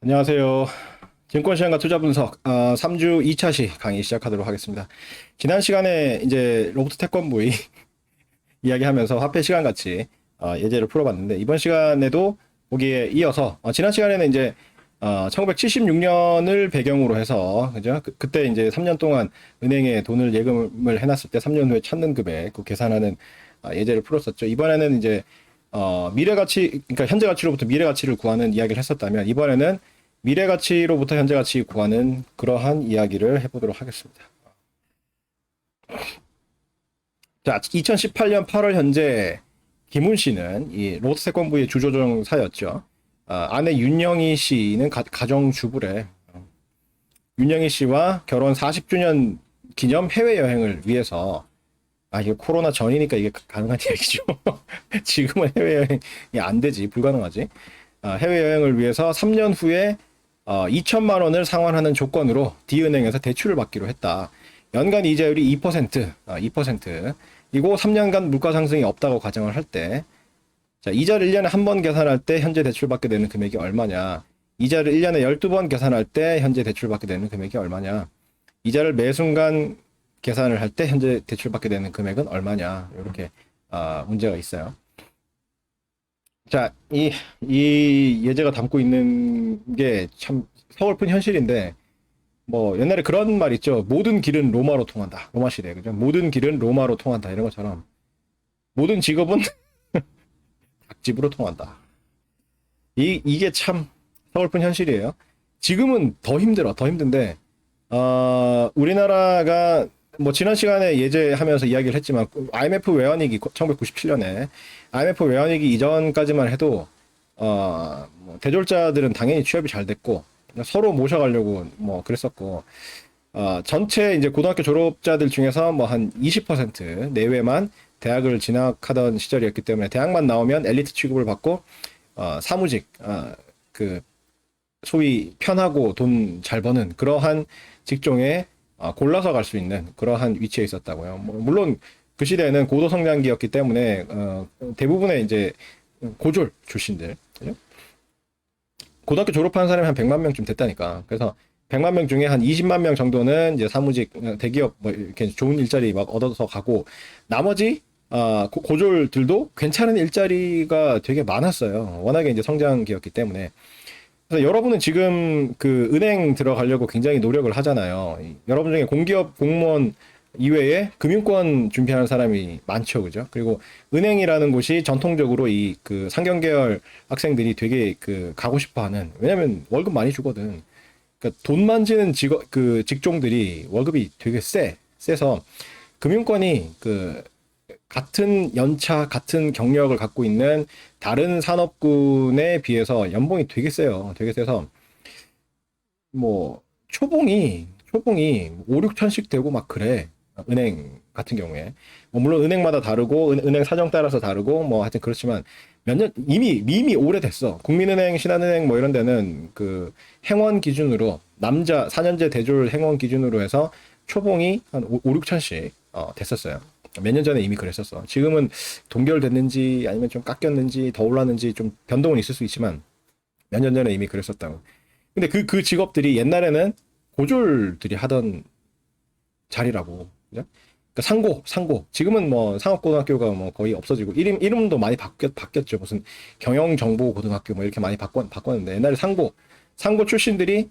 안녕하세요. 증권시장과 투자 분석 3주 2차시 강의 시작하도록 하겠습니다. 지난 시간에 이제 로봇 태권브이 이야기하면서 화폐 시간같이 예제를 풀어봤는데 이번 시간에도 거기에 이어서 지난 시간에는 이제 1976년을 배경으로 해서 그죠? 그때 이제 3년 동안 은행에 돈을 예금을 해놨을 때 3년 후에 찾는 금액 그 계산하는 예제를 풀었었죠. 이번에는 이제 미래 가치, 그러니까 현재 가치로부터 미래 가치를 구하는 이야기를 했었다면 이번에는 미래 가치로부터 현재 가치 구하는 그러한 이야기를 해보도록 하겠습니다. 자, 2018년 8월 현재 김훈 씨는 이 로봇 태권브이의 주조종사였죠. 아내 윤영희 씨는 가정주부래. 윤영희 씨와 결혼 40주년 기념 해외여행을 위해서 이게 코로나 전이니까 이게 가능한 얘기죠. 지금은 해외여행이 안 되지, 불가능하지. 해외여행을 위해서 3년 후에 2천만 원을 상환하는 조건으로 D은행에서 대출을 받기로 했다. 연간 이자율이 2%, 2%. 그리고 3년간 물가 상승이 없다고 가정을 할 때, 자, 이자를 1년에 한 번 계산할 때 현재 대출받게 되는 금액이 얼마냐? 이자를 1년에 12번 계산할 때 현재 대출받게 되는 금액이 얼마냐? 이자를 매 순간 계산을 할 때 현재 대출받게 되는 금액은 얼마냐? 이렇게 문제가 있어요. 자, 이 예제가 담고 있는 게 참 서글픈 현실인데, 뭐, 옛날에 그런 말 있죠. 모든 길은 로마로 통한다. 로마 시대, 그죠? 모든 길은 로마로 통한다. 이런 것처럼. 모든 직업은 닭집으로 통한다. 이게 참 서글픈 현실이에요. 지금은 더 힘들어. 더 힘든데, 우리나라가 뭐 지난 시간에 예제하면서 이야기를 했지만 IMF 외환위기 1997년에 IMF 외환위기 이전까지만 해도 뭐 대졸자들은 당연히 취업이 잘 됐고 서로 모셔가려고 뭐 그랬었고 전체 이제 고등학교 졸업자들 중에서 뭐 한 20% 내외만 대학을 진학하던 시절이었기 때문에 대학만 나오면 엘리트 취급을 받고 사무직 그 소위 편하고 돈 잘 버는 그러한 직종에 골라서 갈 수 있는 그러한 위치에 있었다고요. 뭐 물론 그 시대에는 고도 성장기였기 때문에 대부분의 이제 고졸 출신들, 그죠? 고등학교 졸업한 사람이 한 100만 명쯤 됐다니까. 그래서 100만 명 중에 한 20만 명 정도는 이제 사무직, 대기업 뭐 이렇게 좋은 일자리 막 얻어서 가고 나머지 고졸들도 괜찮은 일자리가 되게 많았어요. 워낙에 이제 성장기였기 때문에. 그래서 여러분은 지금 그 은행 들어가려고 굉장히 노력을 하잖아요. 여러분 중에 공기업 공무원 이외에 금융권 준비하는 사람이 많죠, 그죠? 그리고 은행이라는 곳이 전통적으로 이 그 상경계열 학생들이 되게 그 가고 싶어하는, 왜냐면 월급 많이 주거든. 그러니까 돈 만지는 직업 그 직종들이 월급이 되게 세서 금융권이 그 같은 연차, 같은 경력을 갖고 있는 다른 산업군에 비해서 연봉이 되게 세요. 되게 세서 뭐 초봉이 5, 6천씩 되고 막 그래. 은행 같은 경우에. 뭐 물론 은행마다 다르고 은행 사정 따라서 다르고 뭐 하여튼 그렇지만 몇 년 이미 오래됐어. 국민은행, 신한은행 뭐 이런 데는 그 행원 기준으로 남자 4년제 대졸 행원 기준으로 해서 초봉이 한 5, 6천씩 됐었어요. 몇 년 전에 이미 그랬었어. 지금은 동결됐는지 아니면 좀 깎였는지 더 올랐는지 좀 변동은 있을 수 있지만 몇 년 전에 이미 그랬었다고. 근데 그 직업들이 옛날에는 고졸들이 하던 자리라고. 그죠? 그러니까 상고. 지금은 뭐 상업고등학교가 뭐 거의 없어지고 이름도 많이 바뀌었죠. 무슨 경영정보고등학교 뭐 이렇게 많이 바꿨는데 옛날에 상고 출신들이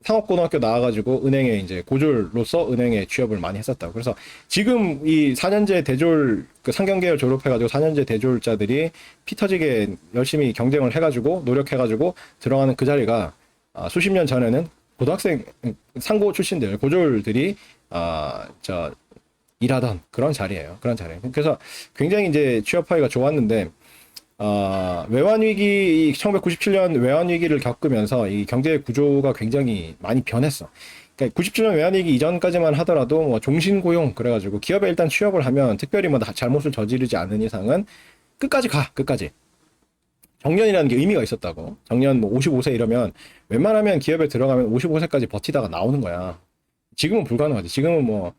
상업고등학교 나와가지고 은행에 이제 고졸로서 은행에 취업을 많이 했었다고. 그래서 지금 이 4년제 대졸 그 상경계열 졸업해가지고 4년제 대졸자들이 피 터지게 열심히 경쟁을 해가지고 노력해가지고 들어가는 그 자리가 수십 년 전에는 고등학생 상고 출신들 고졸들이 저 일하던 그런 자리예요. 그런 자리. 그래서 굉장히 이제 취업하기가 좋았는데 외환위기, 1997년 외환위기를 겪으면서 이 경제 구조가 굉장히 많이 변했어. 그러니까 97년 외환위기 이전까지만 하더라도 뭐 종신고용, 그래가지고 기업에 일단 취업을 하면 특별히 뭐 잘못을 저지르지 않는 이상은 끝까지. 정년이라는 게 의미가 있었다고. 정년 뭐 55세 이러면 웬만하면 기업에 들어가면 55세까지 버티다가 나오는 거야. 지금은 불가능하지. 지금은 뭐,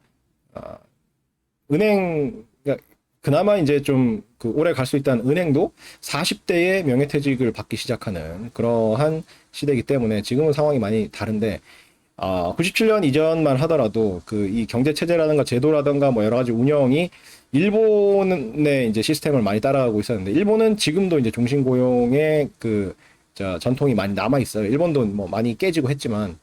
은행, 그러니까 그나마 이제 좀 그 오래 갈 수 있다는 은행도 40대에 명예퇴직을 받기 시작하는 그러한 시대이기 때문에 지금은 상황이 많이 다른데 97년 이전만 하더라도 그 이 경제 체제라든가 제도라든가 뭐 여러 가지 운영이 일본의 이제 시스템을 많이 따라가고 있었는데 일본은 지금도 이제 종신 고용의 그 전통이 많이 남아 있어요. 일본도 뭐 많이 깨지고 했지만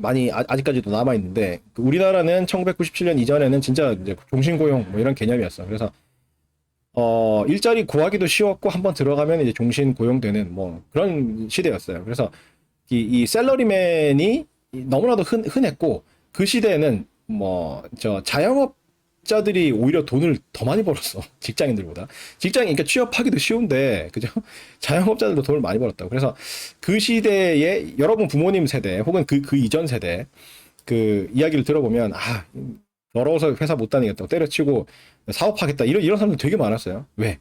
많이 아직까지도 남아 있는데 그 우리나라는 1997년 이전에는 진짜 이제 종신 고용 뭐 이런 개념이었어. 그래서 일자리 구하기도 쉬웠고 한번 들어가면 이제 종신 고용되는 뭐 그런 시대였어요. 그래서 이 셀러리맨이 너무나도 흔했고 그 시대에는 뭐 자영업자들이 오히려 돈을 더 많이 벌었어. 직장인들보다. 그러니까 취업하기도 쉬운데 그죠? 자영업자들도 돈을 많이 벌었다고. 그래서 그 시대에 여러분 부모님 세대 혹은 그 이전 세대 그 이야기를 들어보면 더러워서 회사 못 다니겠다고 때려치고 사업하겠다 이런 사람들 되게 많았어요. 왜?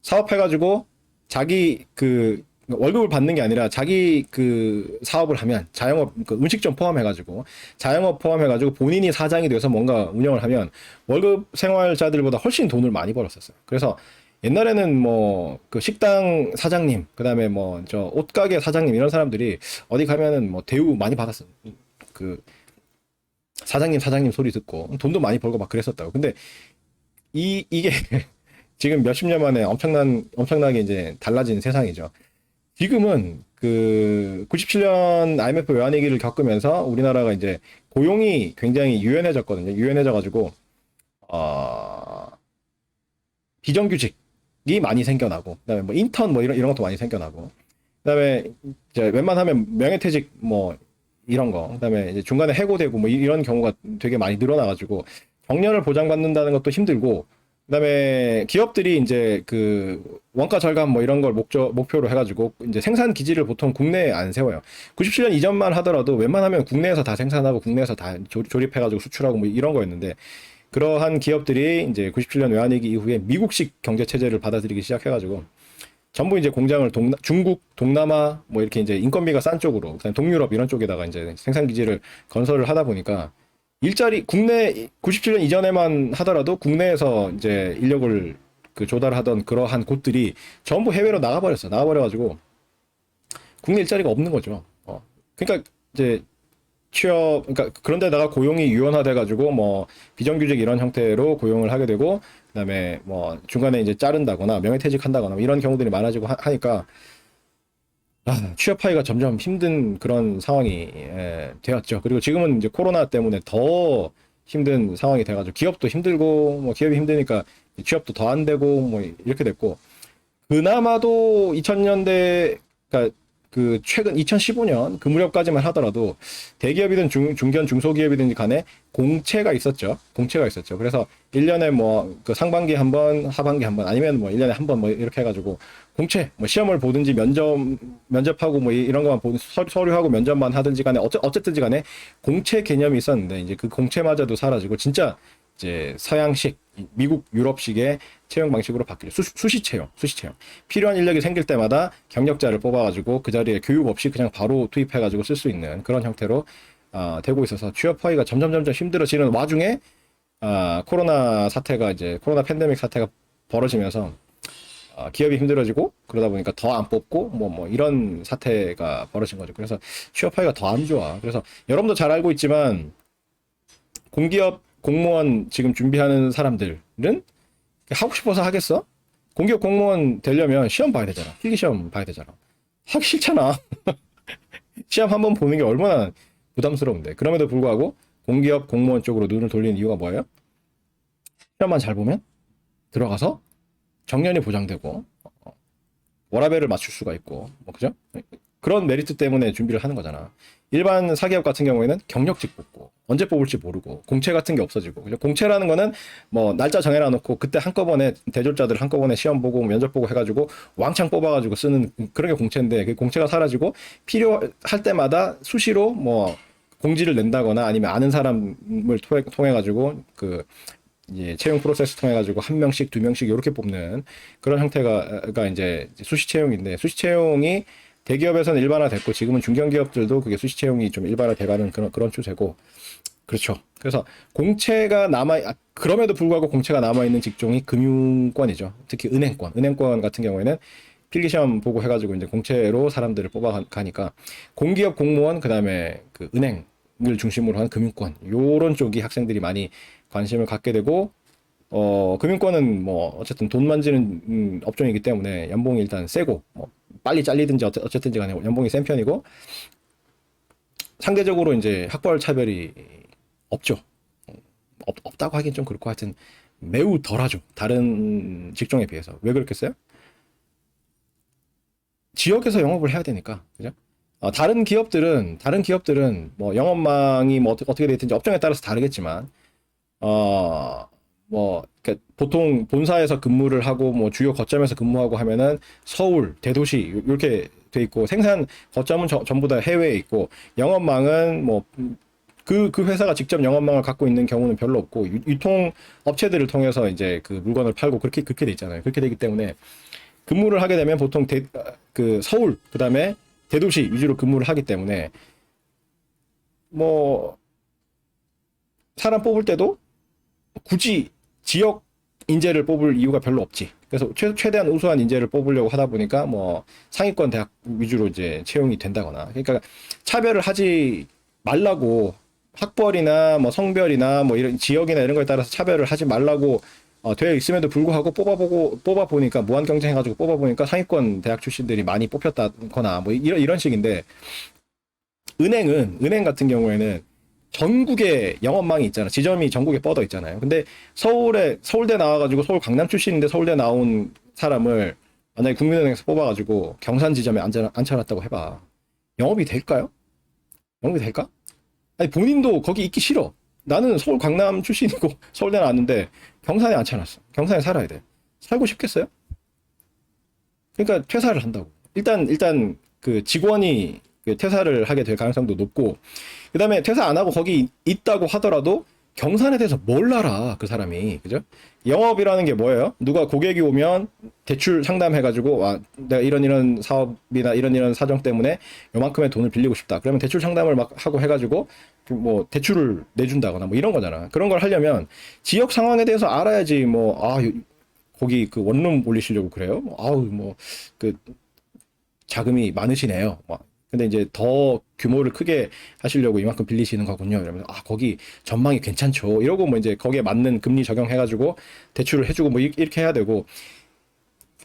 사업해가지고 자기 그 월급을 받는 게 아니라 자기 그 사업을 하면 자영업 그 음식점 포함해가지고 자영업 포함해가지고 본인이 사장이 돼서 뭔가 운영을 하면 월급 생활자들보다 훨씬 돈을 많이 벌었었어요. 그래서 옛날에는 뭐 그 식당 사장님 그다음에 뭐 옷가게 사장님 이런 사람들이 어디 가면은 뭐 대우 많이 받았어. 그 사장님 소리 듣고 돈도 많이 벌고 막 그랬었다고. 근데 이게 지금 몇십 년 만에 엄청나게 이제 달라진 세상이죠. 지금은 그 97년 IMF 외환위기를 겪으면서 우리나라가 이제 고용이 굉장히 유연해졌거든요. 유연해져가지고 비정규직이 많이 생겨나고, 그다음에 뭐 인턴 뭐 이런 것도 많이 생겨나고, 그다음에 이제 웬만하면 명예퇴직 뭐 이런 거, 그다음에 이제 중간에 해고되고 뭐 이런 경우가 되게 많이 늘어나가지고 정년을 보장받는다는 것도 힘들고, 그다음에 기업들이 이제 그 원가 절감 뭐 이런 걸 목표로 해가지고 이제 생산 기지를 보통 국내에 안 세워요. 97년 이전만 하더라도 웬만하면 국내에서 다 생산하고 국내에서 다 조립해가지고 수출하고 뭐 이런 거였는데 그러한 기업들이 이제 97년 외환위기 이후에 미국식 경제 체제를 받아들이기 시작해가지고 전부 이제 공장을 중국, 동남아 뭐 이렇게 이제 인건비가 싼 쪽으로, 그다음 동유럽 이런 쪽에다가 이제 생산 기지를 건설을 하다 보니까 일자리 국내 97년 이전에만 하더라도 국내에서 이제 인력을 그 조달하던 그러한 곳들이 전부 해외로 나가버려가지고 국내 일자리가 없는 거죠. 그러니까 이제 그러니까 그런 데다가 고용이 유연화돼가지고 뭐 비정규직 이런 형태로 고용을 하게 되고 그다음에 뭐 중간에 이제 자른다거나 명예퇴직한다거나 뭐 이런 경우들이 많아지고 하니까 취업하기가 점점 힘든 그런 상황이 되었죠. 그리고 지금은 이제 코로나 때문에 더 힘든 상황이 돼가지고 기업도 힘들고 뭐 기업이 힘드니까 취업도 더 안 되고 뭐 이렇게 됐고 그나마도 2000년대 그러니까 그 최근 2015년 그 무렵까지만 하더라도 대기업이든 중견 중소기업이든 간에 공채가 있었죠. 그래서 1년에 뭐 그 상반기 한 번, 하반기 한 번, 아니면 뭐 1년에 한 번 뭐 이렇게 해가지고 공채, 뭐 시험을 보든지 면접하고 뭐 이런 거만 보든 서류하고 면접만 하든지 간에 어쨌든지 간에 공채 개념이 있었는데 이제 그 공채마저도 사라지고 진짜 이제 서양식, 미국, 유럽식의 채용 방식으로 바뀌죠. 수시 채용. 필요한 인력이 생길 때마다 경력자를 뽑아가지고 그 자리에 교육 없이 그냥 바로 투입해가지고 쓸 수 있는 그런 형태로 되고 있어서 취업하기가 점점 힘들어지는 와중에 코로나 팬데믹 사태가 벌어지면서 기업이 힘들어지고 그러다 보니까 더 안 뽑고 뭐 이런 사태가 벌어진 거죠. 그래서 취업하기가 더 안 좋아. 그래서 여러분도 잘 알고 있지만 공기업 공무원 지금 준비하는 사람들은 하고 싶어서 하겠어? 공기업 공무원 되려면 시험 봐야 되잖아. 필기시험 봐야 되잖아. 하기 싫잖아. 시험 한번 보는 게 얼마나 부담스러운데. 그럼에도 불구하고 공기업 공무원 쪽으로 눈을 돌리는 이유가 뭐예요? 시험만 잘 보면 들어가서 정년이 보장되고 워라밸을 맞출 수가 있고 뭐 그죠? 그런 메리트 때문에 준비를 하는 거잖아. 일반 사기업 같은 경우에는 경력직 뽑고 언제 뽑을지 모르고 공채 같은 게 없어지고 공채라는 거는 뭐 날짜 정해놔 놓고 그때 한꺼번에 대졸자들 한꺼번에 시험 보고 면접 보고 해가지고 왕창 뽑아가지고 쓰는 그런 게 공채인데 그 공채가 사라지고 필요할 때마다 수시로 뭐 공지를 낸다거나 아니면 아는 사람을 통해 가지고 그 이제 채용 프로세스 통해 가지고 한 명씩 두 명씩 이렇게 뽑는 그런 형태가 이제 수시 채용인데 수시 채용이 대기업에서는 일반화됐고 지금은 중견기업들도 그게 수시 채용이 좀 일반화돼가는 그런 추세고 그렇죠. 그래서 공채가 그럼에도 불구하고 공채가 남아있는 직종이 금융권이죠. 특히 은행권. 은행권 같은 경우에는 필기시험 보고 해가지고 이제 공채로 사람들을 뽑아가니까 공기업 공무원, 그 다음에 그 은행을 중심으로 한 금융권. 요런 쪽이 학생들이 많이 관심을 갖게 되고, 금융권은 뭐, 어쨌든 돈 만지는 업종이기 때문에 연봉이 일단 세고, 뭐, 빨리 잘리든지 어쨌든지 간에 연봉이 센 편이고, 상대적으로 이제 학벌 차별이 없죠. 없다고 하긴 좀 그렇고 하여튼 매우 덜하죠. 다른 직종에 비해서. 왜 그렇겠어요? 지역에서 영업을 해야 되니까. 그죠? 다른 기업들은 뭐 영업망이 뭐 어떻게 되든지 업종에 따라서 다르겠지만 그러니까 보통 본사에서 근무를 하고 뭐 주요 거점에서 근무하고 하면은 서울, 대도시 이렇게 돼 있고 생산 거점은 전부 다 해외에 있고 영업망은 뭐 그 회사가 직접 영업망을 갖고 있는 경우는 별로 없고 유통 업체들을 통해서 이제 그 물건을 팔고 그렇게 돼 있잖아요. 그렇게 되기 때문에 근무를 하게 되면 보통 그 서울 그다음에 대도시 위주로 근무를 하기 때문에 뭐 사람 뽑을 때도 굳이 지역 인재를 뽑을 이유가 별로 없지. 그래서 최대한 우수한 인재를 뽑으려고 하다 보니까 뭐 상위권 대학 위주로 이제 채용이 된다거나. 그러니까 차별을 하지 말라고 학벌이나 뭐 성별이나 뭐 이런 지역이나 이런 거에 따라서 차별을 하지 말라고 되어 있음에도 불구하고 뽑아보니까 무한 경쟁해가지고 뽑아보니까 상위권 대학 출신들이 많이 뽑혔다거나 뭐 이런 식인데 은행 같은 경우에는 전국에 영업망이 있잖아. 지점이 전국에 뻗어 있잖아요. 근데 서울대 나와가지고 서울 강남 출신인데 서울대 나온 사람을 만약에 국민은행에서 뽑아가지고 경산 지점에 앉혀놨다고 해봐. 영업이 될까요? 영업이 될까? 아니 본인도 거기 있기 싫어. 나는 서울 강남 출신이고 서울대 나왔는데 경산에 앉혀놨어. 경산에 살아야 돼. 살고 싶겠어요? 그러니까 퇴사를 한다고. 일단 그 직원이 그 퇴사를 하게 될 가능성도 높고, 그 다음에 퇴사 안 하고 거기 있다고 하더라도 경산에 대해서 뭘 알아, 그 사람이. 그죠? 영업이라는 게 뭐예요? 누가 고객이 오면 대출 상담해가지고, 내가 이런 사업이나 이런 사정 때문에 요만큼의 돈을 빌리고 싶다. 그러면 대출 상담을 막 하고 해가지고, 뭐, 대출을 내준다거나 뭐 이런 거잖아. 그런 걸 하려면 지역 상황에 대해서 알아야지, 뭐, 거기 그 원룸 올리시려고 그래요? 그 자금이 많으시네요. 근데 이제 더 규모를 크게 하시려고 이만큼 빌리시는 거군요. 이러면 거기 전망이 괜찮죠. 이러고 뭐 이제 거기에 맞는 금리 적용해가지고 대출을 해주고 뭐 이렇게 해야 되고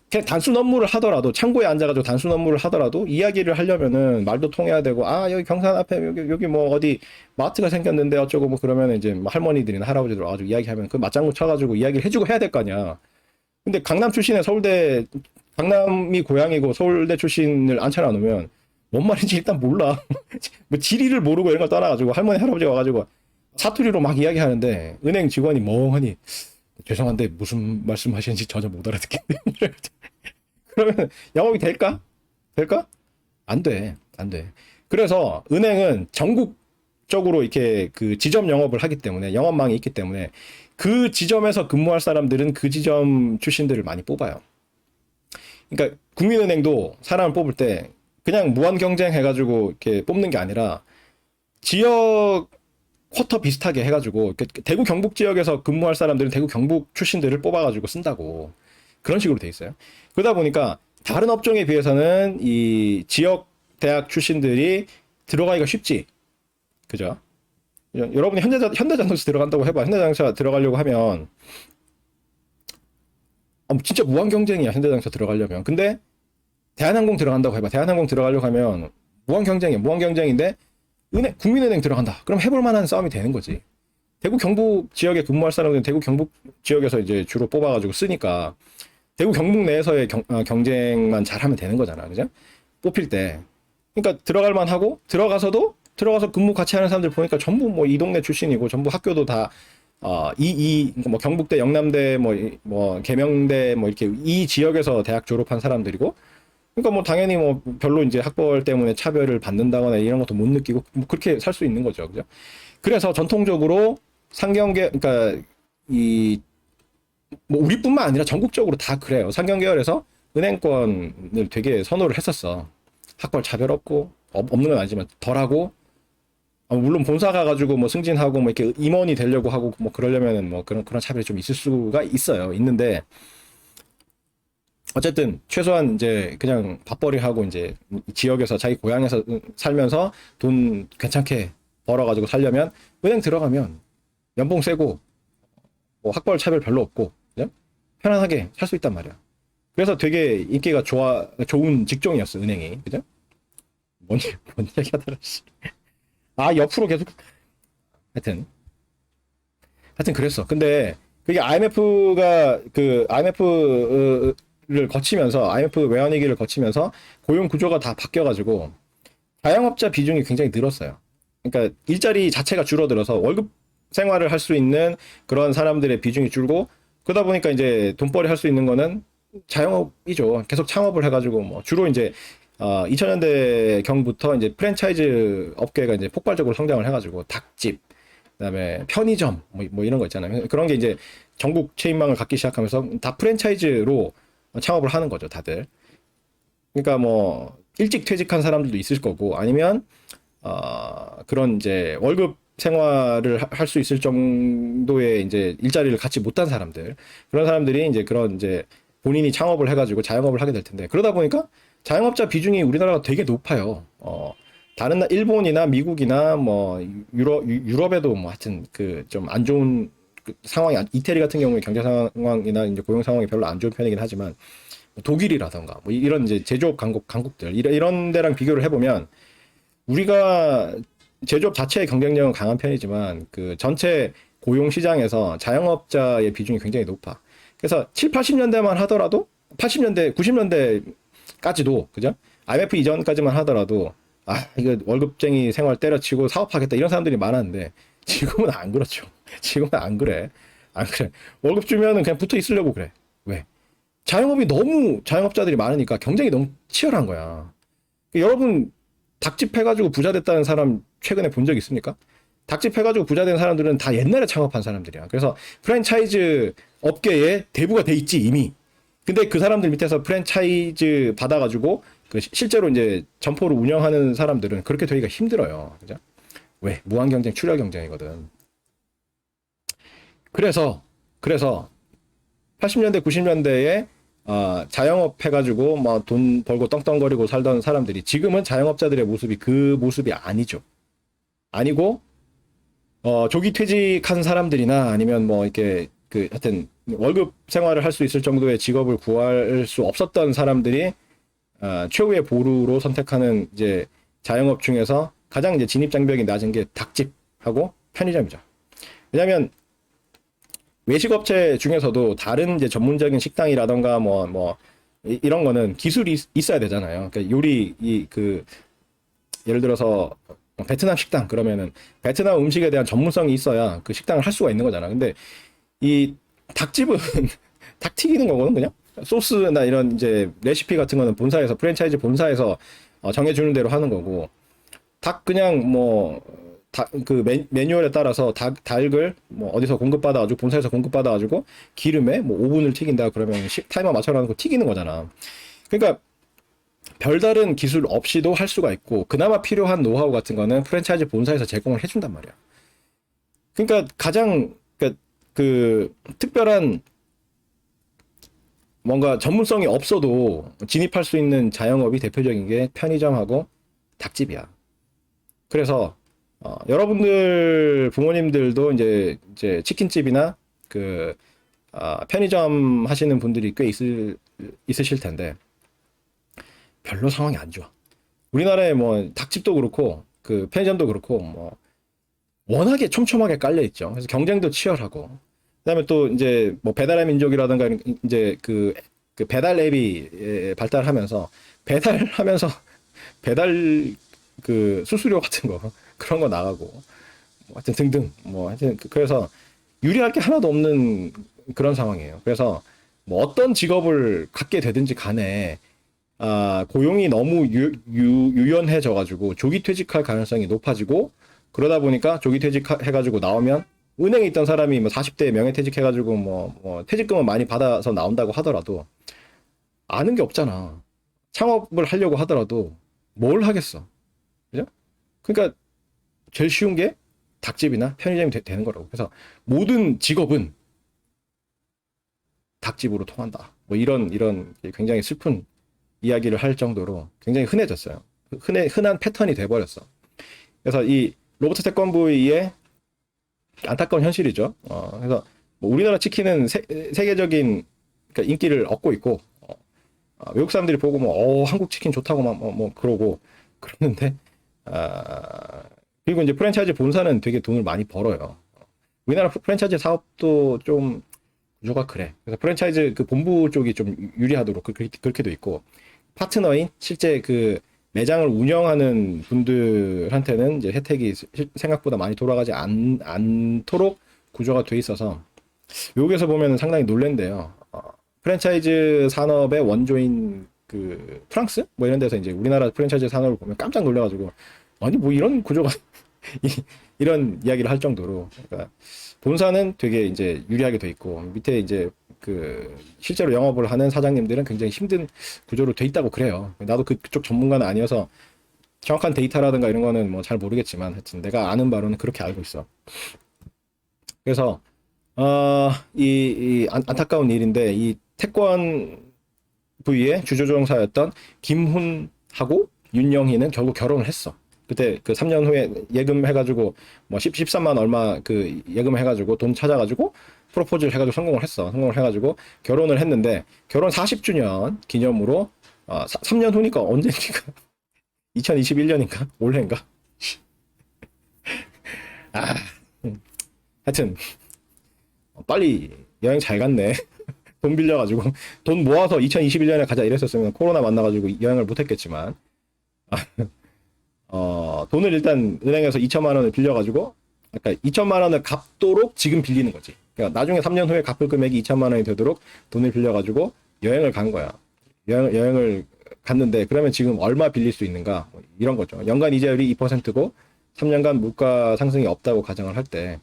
그냥 단순 업무를 하더라도 창고에 앉아가지고 단순 업무를 하더라도 이야기를 하려면은 말도 통해야 되고 여기 경산 앞에 여기 뭐 어디 마트가 생겼는데 어쩌고 뭐 그러면 이제 뭐 할머니들이나 할아버지들 와가지고 이야기하면 그 맞장구 쳐가지고 이야기를 해주고 해야 될 거 아니야. 근데 강남 출신의 강남이 고향이고 서울대 출신을 앉혀놔 놓으면 뭔 말인지 일단 몰라. 뭐 지리를 모르고 이런 걸 떠나가지고 할머니 할아버지가 와가지고 사투리로 막 이야기하는데 은행 직원이 멍하니 죄송한데 무슨 말씀하시는지 전혀 못 알아듣겠네요. 그러면 영업이 될까? 될까? 안 돼. 안 돼. 그래서 은행은 전국적으로 이렇게 그 지점 영업을 하기 때문에 영업망이 있기 때문에 그 지점에서 근무할 사람들은 그 지점 출신들을 많이 뽑아요. 그러니까 국민은행도 사람을 뽑을 때 그냥 무한 경쟁 해가지고 이렇게 뽑는 게 아니라 지역 쿼터 비슷하게 해가지고 대구 경북 지역에서 근무할 사람들은 대구 경북 출신들을 뽑아가지고 쓴다고 그런 식으로 돼 있어요. 그러다 보니까 다른 업종에 비해서는 이 지역 대학 출신들이 들어가기가 쉽지, 그죠? 여러분이 현대자동차 들어간다고 해봐. 현대자동차 들어가려고 하면 진짜 무한 경쟁이야. 현대자동차 들어가려면. 근데 대한항공 들어간다고 해봐. 대한항공 들어가려고 하면 무한 경쟁이야. 무한 경쟁인데 국민은행 들어간다. 그럼 해볼 만한 싸움이 되는 거지. 대구 경북 지역에 근무할 사람들은 대구 경북 지역에서 이제 주로 뽑아가지고 쓰니까 대구 경북 내에서의 경쟁만 잘하면 되는 거잖아. 그죠? 뽑힐 때. 그러니까 들어갈 만하고 들어가서 근무 같이 하는 사람들 보니까 전부 뭐 이 동네 출신이고 전부 학교도 다 뭐 경북대, 영남대, 뭐 계명대 뭐 이렇게 이 지역에서 대학 졸업한 사람들이고 그러니까 뭐 당연히 뭐 별로 이제 학벌 때문에 차별을 받는다거나 이런 것도 못 느끼고 뭐 그렇게 살 수 있는 거죠. 그죠? 그래서 전통적으로 그러니까 뭐 우리뿐만 아니라 전국적으로 다 그래요. 상경계열에서 은행권을 되게 선호를 했었어. 학벌 차별 없고 없는 건 아니지만 덜하고 물론 본사 가가지고 뭐 승진하고 뭐 이렇게 임원이 되려고 하고 뭐 그러려면은 뭐 그런 차별이 좀 있을 수가 있어요. 있는데 어쨌든 최소한 이제 그냥 밥벌이 하고 이제 지역에서 자기 고향에서 살면서 돈 괜찮게 벌어가지고 살려면 은행 들어가면 연봉 세고 뭐 학벌 차별 별로 없고 그냥 편안하게 살 수 있단 말이야. 그래서 되게 인기가 좋은 직종이었어 은행이 그죠? 뭔 얘기 하더라 씨. 아 옆으로 계속 하여튼 그랬어. 근데 그게 IMF를 거치면서 IMF 외환위기를 거치면서 고용 구조가 다 바뀌어가지고 자영업자 비중이 굉장히 늘었어요. 그러니까 일자리 자체가 줄어들어서 월급 생활을 할 수 있는 그런 사람들의 비중이 줄고 그러다 보니까 이제 돈벌이 할 수 있는 거는 자영업이죠. 계속 창업을 해가지고 뭐 주로 이제 2000년대 경부터 이제 프랜차이즈 업계가 이제 폭발적으로 성장을 해가지고 닭집, 그다음에 편의점 뭐 이런 거 있잖아요. 그런 게 이제 전국 체인망을 갖기 시작하면서 다 프랜차이즈로 창업을 하는 거죠, 다들. 그러니까 뭐 일찍 퇴직한 사람들도 있을 거고 아니면 그런 이제 월급 생활을 할 수 있을 정도의 이제 일자리를 갖지 못한 사람들 그런 사람들이 이제 그런 이제 본인이 창업을 해가지고 자영업을 하게 될 텐데 그러다 보니까 자영업자 비중이 우리나라가 되게 높아요. 다른 일본이나 미국이나 뭐 유럽에도 뭐 하여튼 그 좀 안 좋은 그 상황이 이태리 같은 경우에 경제 상황이나 이제 고용 상황이 별로 안 좋은 편이긴 하지만 독일이라던가 뭐 이런 이제 제조업 강국들 이런 데랑 비교를 해보면 우리가 제조업 자체의 경쟁력은 강한 편이지만 그 전체 고용 시장에서 자영업자의 비중이 굉장히 높아. 그래서 7, 80년대만 하더라도 80년대, 90년대까지도 그죠? IMF 이전까지만 하더라도 이거 월급쟁이 생활 때려치고 사업하겠다 이런 사람들이 많았는데 지금은 안 그렇죠. 지금은 안 그래. 안 그래. 월급 주면은 그냥 붙어 있으려고 그래. 왜? 자영업이 너무 자영업자들이 많으니까 경쟁이 너무 치열한 거야. 여러분 닭집 해가지고 부자 됐다는 사람 최근에 본 적 있습니까? 닭집 해가지고 부자 된 사람들은 다 옛날에 창업한 사람들이야. 그래서 프랜차이즈 업계에 대부가 돼 있지 이미. 근데 그 사람들 밑에서 프랜차이즈 받아가지고 그 실제로 이제 점포를 운영하는 사람들은 그렇게 되기가 힘들어요. 그죠? 왜? 무한 경쟁, 출혈 경쟁이거든. 그래서 80년대, 90년대에 자영업 해가지고 뭐 돈 벌고 떵떵거리고 살던 사람들이 지금은 자영업자들의 모습이 그 모습이 아니죠. 아니고 조기 퇴직한 사람들이나 아니면 뭐 이렇게 그 하여튼 월급 생활을 할 수 있을 정도의 직업을 구할 수 없었던 사람들이 최후의 보루로 선택하는 이제 자영업 중에서 가장 이제 진입 장벽이 낮은 게 닭집하고 편의점이죠. 왜냐하면 외식업체 중에서도 다른 이제 전문적인 식당이라던가 뭐 이런 거는 기술이 있어야 되잖아요. 그러니까 요리 그 예를 들어서 베트남 식당 그러면은 베트남 음식에 대한 전문성이 있어야 그 식당을 할 수가 있는 거잖아. 근데 이 닭집은 닭 튀기는 거거든 그냥 소스나 이런 이제 레시피 같은 거는 본사에서 프랜차이즈 본사에서 정해주는 대로 하는 거고 닭 그냥 뭐 그 매뉴얼에 따라서 닭을 뭐 어디서 공급받아가지고 본사에서 공급받아가지고 기름에 뭐 5분을 튀긴다 그러면 타이머 맞춰놓고 튀기는 거잖아. 그러니까 별다른 기술 없이도 할 수가 있고 그나마 필요한 노하우 같은 거는 프랜차이즈 본사에서 제공을 해준단 말이야. 그러니까 가장 그 특별한 뭔가 전문성이 없어도 진입할 수 있는 자영업이 대표적인 게 편의점하고 닭집이야. 그래서 여러분들 부모님들도 이제 치킨집이나 그 편의점 하시는 분들이 꽤 있으실 텐데 별로 상황이 안 좋아. 우리나라에 뭐 닭집도 그렇고 그 편의점도 그렇고 뭐 워낙에 촘촘하게 깔려 있죠. 그래서 경쟁도 치열하고 그다음에 또 이제 뭐 배달의 민족이라든가 이제 그 배달 앱이 발달하면서 배달하면서 배달 그 수수료 같은 거 그런 거 나가고 뭐 하여튼 등등 뭐 하여튼 그래서 유리할 게 하나도 없는 그런 상황이에요. 그래서 뭐 어떤 직업을 갖게 되든지 간에 고용이 너무 유연해져 가지고 조기 퇴직할 가능성이 높아지고 그러다 보니까 조기 퇴직해 가지고 나오면 은행에 있던 사람이 뭐 40대에 명예퇴직해 가지고 뭐 퇴직금을 많이 받아서 나온다고 하더라도 아는 게 없잖아. 창업을 하려고 하더라도 뭘 하겠어. 그죠? 그러니까 제일 쉬운 게 닭집이나 편의점이 되는 거라고. 그래서 모든 직업은 닭집으로 통한다. 뭐 이런 굉장히 슬픈 이야기를 할 정도로 굉장히 흔해졌어요. 흔한 패턴이 돼버렸어. 그래서 이 로버트 태권브이의 안타까운 현실이죠. 그래서 뭐 우리나라 치킨은 세계적인 그러니까 인기를 얻고 있고 외국 사람들이 보고 뭐 한국 치킨 좋다고 막 뭐 그러고 그러는데 그리고 이제 프랜차이즈 본사는 되게 돈을 많이 벌어요. 우리나라 프랜차이즈 사업도 좀 구조가 그래. 그래서 프랜차이즈 그 본부 쪽이 좀 유리하도록 그렇게 돼 있고 파트너인 실제 그 매장을 운영하는 분들한테는 이제 혜택이 생각보다 많이 돌아가지 않도록 구조가 돼 있어서 여기서 보면 상당히 놀랜데요. 프랜차이즈 산업의 원조인 그 프랑스 뭐 이런 데서 이제 우리나라 프랜차이즈 산업을 보면 깜짝 놀래가지고 아니 뭐 이런 구조가 이런 이야기를 할 정도로 그러니까 본사는 되게 이제 유리하게 돼 있고 밑에 이제 그 실제로 영업을 하는 사장님들은 굉장히 힘든 구조로 돼 있다고 그래요. 나도 그쪽 전문가는 아니어서 정확한 데이터라든가 이런 거는 뭐 잘 모르겠지만 하여튼 내가 아는 바로는 그렇게 알고 있어. 그래서 이 안타까운 일인데 이 태권 부위의 주조종사였던 김훈하고 윤영희는 결국 결혼을 했어. 그때 그 3년 후에 예금해가지고 뭐 13만 얼마 그 예금해가지고 돈 찾아가지고 프로포즈를 해가지고 성공을 했어. 성공을 해가지고 결혼을 했는데 결혼 40주년 기념으로 3년 후니까 언제니까 2021년인가 올해인가 아 하여튼 빨리 여행 잘 갔네. 돈 빌려가지고 돈 모아서 2021년에 가자 이랬었으면 코로나 만나가지고 여행을 못했겠지만 돈을 일단 은행에서 2천만 원을 빌려가지고 그러니까 2천만 원을 갚도록 지금 빌리는 거지. 그러니까 나중에 3년 후에 갚을 금액이 2천만 원이 되도록 돈을 빌려가지고 여행을 간 거야. 여행을 갔는데 그러면 지금 얼마 빌릴 수 있는가 뭐 이런 거죠. 연간 이자율이 2%고 3년간 물가 상승이 없다고 가정을 할 때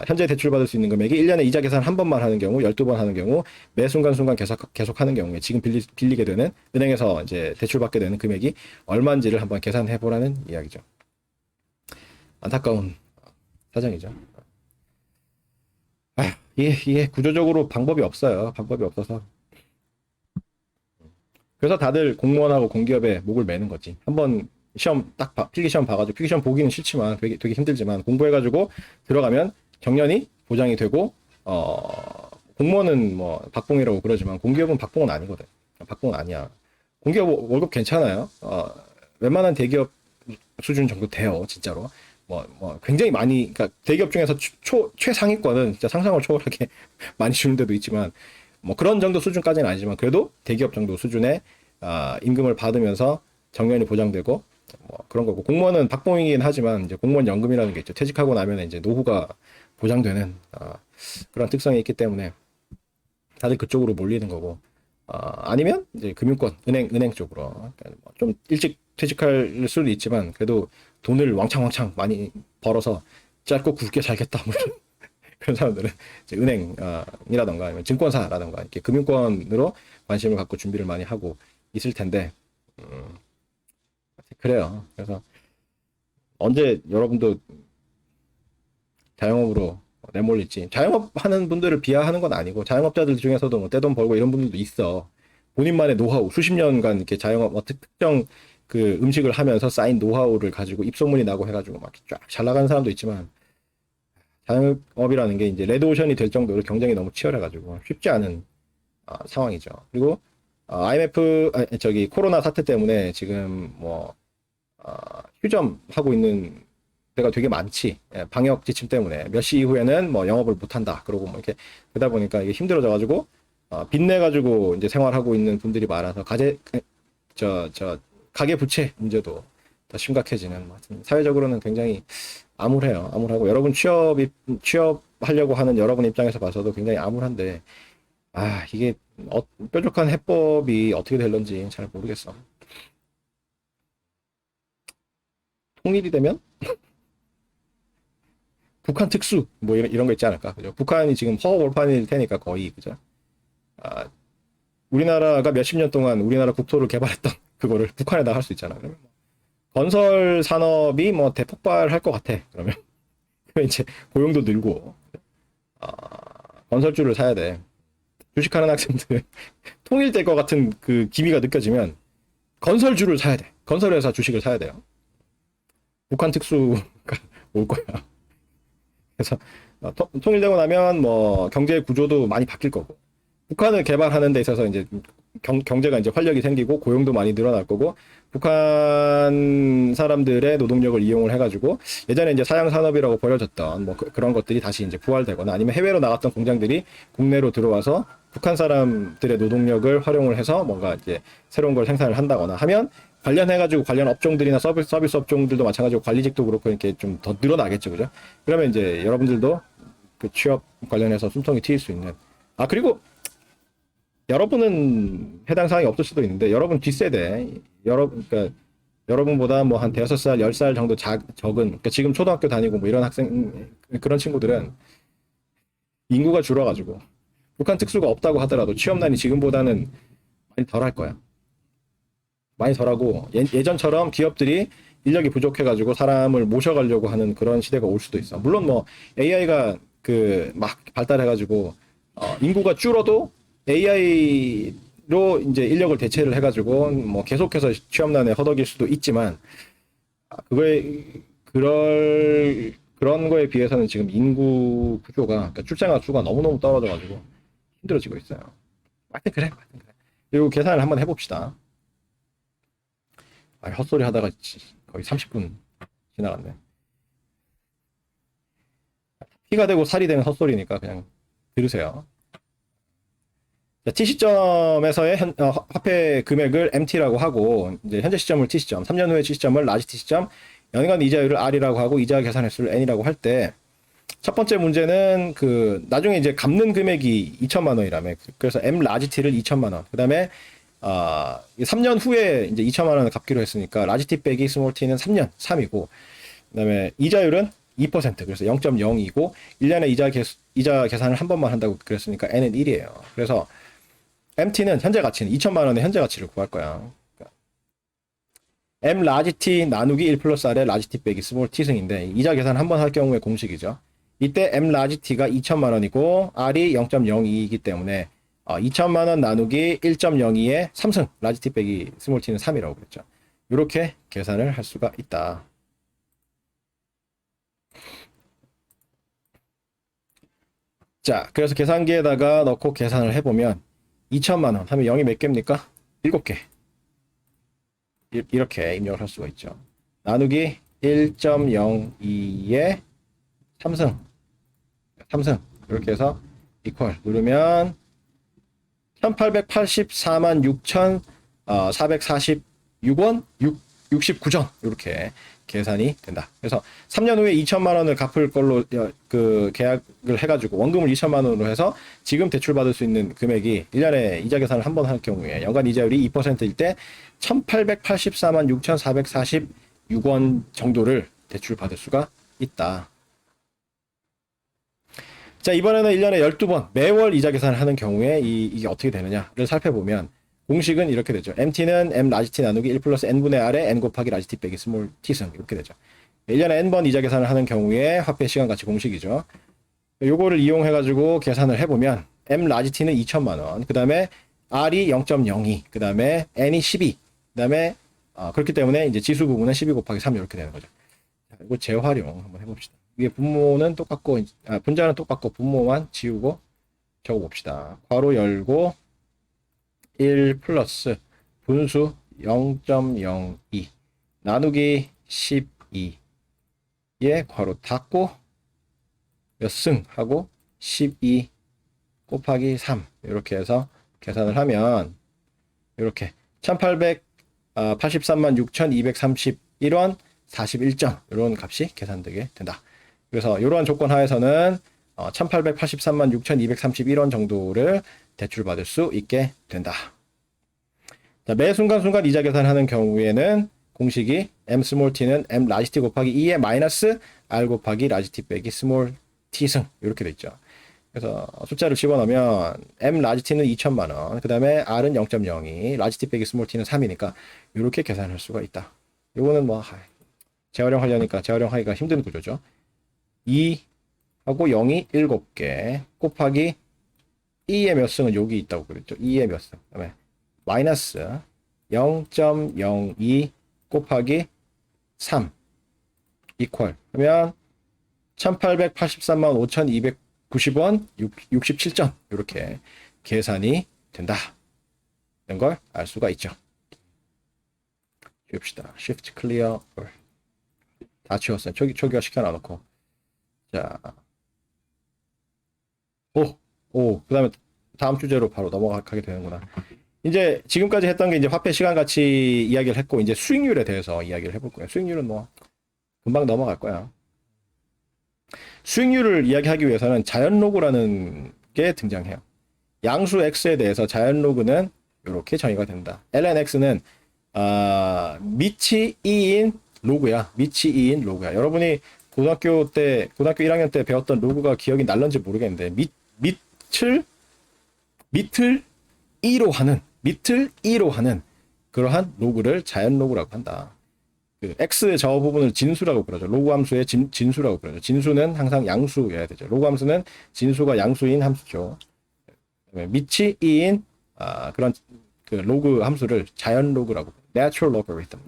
현재 대출받을 수 있는 금액이 1년에 이자 계산 한 번만 하는 경우, 12번 하는 경우, 매 순간순간 계속 하는 경우에 지금 빌리게 되는, 은행에서 이제 대출받게 되는 금액이 얼마인지를 한번 계산해 보라는 이야기죠. 안타까운 사정이죠. 이게 구조적으로 방법이 없어요. 방법이 없어서. 그래서 다들 공무원하고 공기업에 목을 매는 거지. 한번 시험 필기시험 봐가지고, 필기시험 보기는 싫지만 되게 힘들지만 공부해가지고 들어가면 정년이 보장이 되고 공무원은 뭐 박봉이라고 그러지만 공기업은 박봉은 아니거든. 박봉은 아니야. 공기업 월급 괜찮아요. 웬만한 대기업 수준 정도 돼요, 진짜로. 뭐 굉장히 많이, 그러니까 대기업 중에서 최상위권은 진짜 상상을 초월하게 많이 주는 데도 있지만 뭐 그런 정도 수준까지는 아니지만 그래도 대기업 정도 수준의 임금을 받으면서 정년이 보장되고 뭐 그런 거고, 공무원은 박봉이긴 하지만 이제 공무원 연금이라는 게 있죠. 퇴직하고 나면 이제 노후가 보장되는 그런 특성이 있기 때문에 다들 그쪽으로 몰리는 거고, 아니면 이제 금융권, 은행 쪽으로 그러니까 좀 일찍 퇴직할 수도 있지만 그래도 돈을 왕창 많이 벌어서 짧고 굵게 살겠다 뭐 그런 사람들은 이제 은행이라던가 아니면 증권사라던가 이렇게 금융권으로 관심을 갖고 준비를 많이 하고 있을 텐데 그래요. 그래서 언제 여러분도 자영업으로 내몰릴지, 자영업 하는 분들을 비하하는 건 아니고 자영업자들 중에서도 뭐 떼돈 벌고 이런 분들도 있어. 본인만의 노하우, 수십 년간 이렇게 자영업 특정 그 음식을 하면서 쌓인 노하우를 가지고 입소문이 나고 해가지고 막 쫙 잘 나가는 사람도 있지만, 자영업이라는 게 이제 레드오션이 될 정도로 경쟁이 너무 치열해가지고 쉽지 않은 상황이죠. 그리고 코로나 사태 때문에 지금 뭐 휴점하고 있는 데가 되게 많지. 방역 지침 때문에 몇 시 이후에는 뭐 영업을 못 한다. 그러고 뭐 이렇게 그러다 보니까 이게 힘들어져 가지고 빚내 가지고 이제 생활하고 있는 분들이 많아서 가계 부채 문제도 더 심각해지는, 사회적으로는 굉장히 암울해요. 암울하고 여러분 취업하려고 하는 여러분 입장에서 봐서도 굉장히 암울한데 이게 뾰족한 해법이 어떻게 될런지 잘 모르겠어. 통일이 되면 북한 특수 뭐 이런 거 있지 않을까, 그죠? 북한이 지금 허허벌판일 테니까 거의, 그죠? 우리나라가 몇십 년 동안 우리나라 국토를 개발했던 그거를 북한에다 할 수 있잖아. 그러면 건설 산업이 뭐 대폭발할 것 같아. 그러면 이제 고용도 늘고 건설주를 사야 돼. 주식하는 학생들 통일될 것 같은 그 기미가 느껴지면 건설주를 사야 돼. 건설회사 주식을 사야 돼요. 북한 특수가 올 거야. 그래서 통일되고 나면 뭐 경제 구조도 많이 바뀔 거고 북한을 개발하는 데 있어서 이제 경제가 이제 활력이 생기고 고용도 많이 늘어날 거고 북한 사람들의 노동력을 이용을 해가지고 예전에 이제 사양 산업이라고 버려졌던 뭐 그런 것들이 다시 이제 부활되거나 아니면 해외로 나갔던 공장들이 국내로 들어와서 북한 사람들의 노동력을 활용을 해서 뭔가 이제 새로운 걸 생산을 한다거나 하면 관련해가지고 관련 업종들이나 서비스 업종들도 마찬가지고 관리직도 그렇고 이렇게 좀 더 늘어나겠죠, 그죠? 그러면 이제 여러분들도 그 취업 관련해서 숨통이 트일 수 있는 그리고 여러분은 해당 사항이 없을 수도 있는데 여러분 뒷세대 그러니까 여러분보다 뭐 한 대여섯 살 10살 정도 적은 그러니까 지금 초등학교 다니고 뭐 이런 학생 그런 친구들은 인구가 줄어가지고 북한 특수가 없다고 하더라도 취업난이 지금보다는 많이 덜 할 거야. 많이 덜하고 예전처럼 기업들이 인력이 부족해가지고 사람을 모셔가려고 하는 그런 시대가 올 수도 있어. 물론 뭐 AI가 그 막 발달해가지고 인구가 줄어도 AI로 이제 인력을 대체를 해가지고 뭐 계속해서 취업난에 허덕일 수도 있지만 그거에 그런 거에 비해서는 지금 인구 구조가 그러니까 출생아 수가 너무너무 떨어져가지고 힘들어지고 있어요. 하여튼 그래. 그리고 계산을 한번 해봅시다. 헛소리 하다가 거의 30분 지나갔네. 피가 되고 살이 되는 헛소리니까 그냥 들으세요. T 시점에서의 화폐 금액을 MT라고 하고 이제 현재 시점을 T 시점, 3년 후의 T 시점을 라지 T 시점, 연간 이자율을 R이라고 하고 이자 계산 횟수를 N이라고 할 때 첫 번째 문제는 그 나중에 이제 갚는 금액이 2천만 원이라며. 그래서 M 라지 T를 2천만 원. 그다음에 3년 후에 이제 2천만 원을 갚기로 했으니까 라지 T 빼기 스몰 T는 3년 3이고 그다음에 이자율은 2% 그래서 0.0이고 1년에 이자 계산을 한 번만 한다고 그랬으니까 N은 1이에요. 그래서 MT는 현재 가치는 2천만 원의 현재 가치를 구할 거야. M 라지 T 나누기 1 플러스 R의 라지 T 빼기 스몰 T승인데 이자 계산 한 번 할 경우의 공식이죠. 이때 M 라지 T가 2천만 원이고 R이 0.02이기 때문에 2천만 원 나누기 1.02의 3승 라지 T 빼기 스몰 T는 3이라고 그랬죠. 이렇게 계산을 할 수가 있다. 자, 그래서 계산기에다가 넣고 계산을 해보면 2천만 원 하면 0이 몇 개입니까? 7개. 이렇게 입력을 할 수가 있죠. 나누기 1.02의 3승 이렇게 해서 이퀄 누르면 1884만 6,446원 69전 이렇게 계산이 된다. 그래서 3년 후에 2천만 원을 갚을 걸로 그 계약을 해가지고 원금을 2천만 원으로 해서 지금 대출받을 수 있는 금액이 1년에 이자 계산을 한 번 할 경우에 연간 이자율이 2%일 때 1884만 6,446원 정도를 대출받을 수가 있다. 자, 이번에는 1년에 12번 매월 이자 계산을 하는 경우에 이게 어떻게 되느냐를 살펴보면 공식은 이렇게 되죠. MT는 M 라지 T 나누기 1 플러스 N분의 R에 N 곱하기 라지 T 빼기 스몰 T승 이렇게 되죠. 1년에 N번 이자 계산을 하는 경우에 화폐 시간 가치 공식이죠. 요거를 이용해가지고 계산을 해보면 M 라지 T는 2천만 원, 그 다음에 R이 0.02, 그 다음에 N이 12, 그 다음에 그렇기 때문에 이제 지수 부분은 12 곱하기 3 이렇게 되는 거죠. 자, 이거 재활용 한번 해봅시다. 이게 분모는 똑같고 분자는 똑같고 분모만 지우고 적어봅시다. 괄호 열고 1 플러스 분수 0.02 나누기 12에 괄호 닫고 몇 승 하고 12 곱하기 3 이렇게 해서 계산을 하면 이렇게 1883만 6231원 41점 이런 값이 계산되게 된다. 그래서 이러한 조건 하에서는 1883만 6231원 정도를 대출받을 수 있게 된다. 자, 매 순간순간 이자 계산하는 경우에는 공식이 M 스몰 t는 M 라지 t 곱하기 2의 마이너스 R 곱하기 라지 t 빼기 스몰 t승 이렇게 돼 있죠. 그래서 숫자를 집어넣으면 M 라지 t는 2천만 원, 그 다음에 R은 0.02, 라지 t 빼기 스몰 t는 3이니까 이렇게 계산할 수가 있다. 요거는 뭐 재활용하려니까 재활용하기가 힘든 구조죠. 2 하고 0이 7개 곱하기 2의 몇 승은 여기 있다고 그랬죠. 2의 몇 승. 그다음에 마이너스 0.02 곱하기 3 이퀄 하면 1883만 5290원 67점 이렇게 계산이 된다. 이런 걸 알 수가 있죠. 지웁시다. Shift Clear 다 지웠어요. 초기화 시켜놔놓고 자, 그 다음에 다음 주제로 바로 넘어가게 되는구나. 이제 지금까지 했던 게 이제 화폐 시간 가치 이야기를 했고, 이제 수익률에 대해서 이야기를 해볼 거예요. 수익률은 뭐, 금방 넘어갈 거야. 수익률을 이야기하기 위해서는 자연 로그라는 게 등장해요. 양수 X에 대해서 자연 로그는 이렇게 정의가 된다. lnx는, 밑이 2인 로그야. 밑이 2인 로그야. 여러분이 고등학교 1학년 때 배웠던 로그가 기억이 날런지 모르겠는데, 밑을 2로 하는 그러한 로그를 자연 로그라고 한다. 그 x의 저 부분을 진수라고 그러죠. 로그 함수의 진수라고 그러죠. 진수는 항상 양수여야 되죠. 로그 함수는 진수가 양수인 함수죠. 밑이 2인 그런 그 로그 함수를 자연 로그라고 natural logarithm.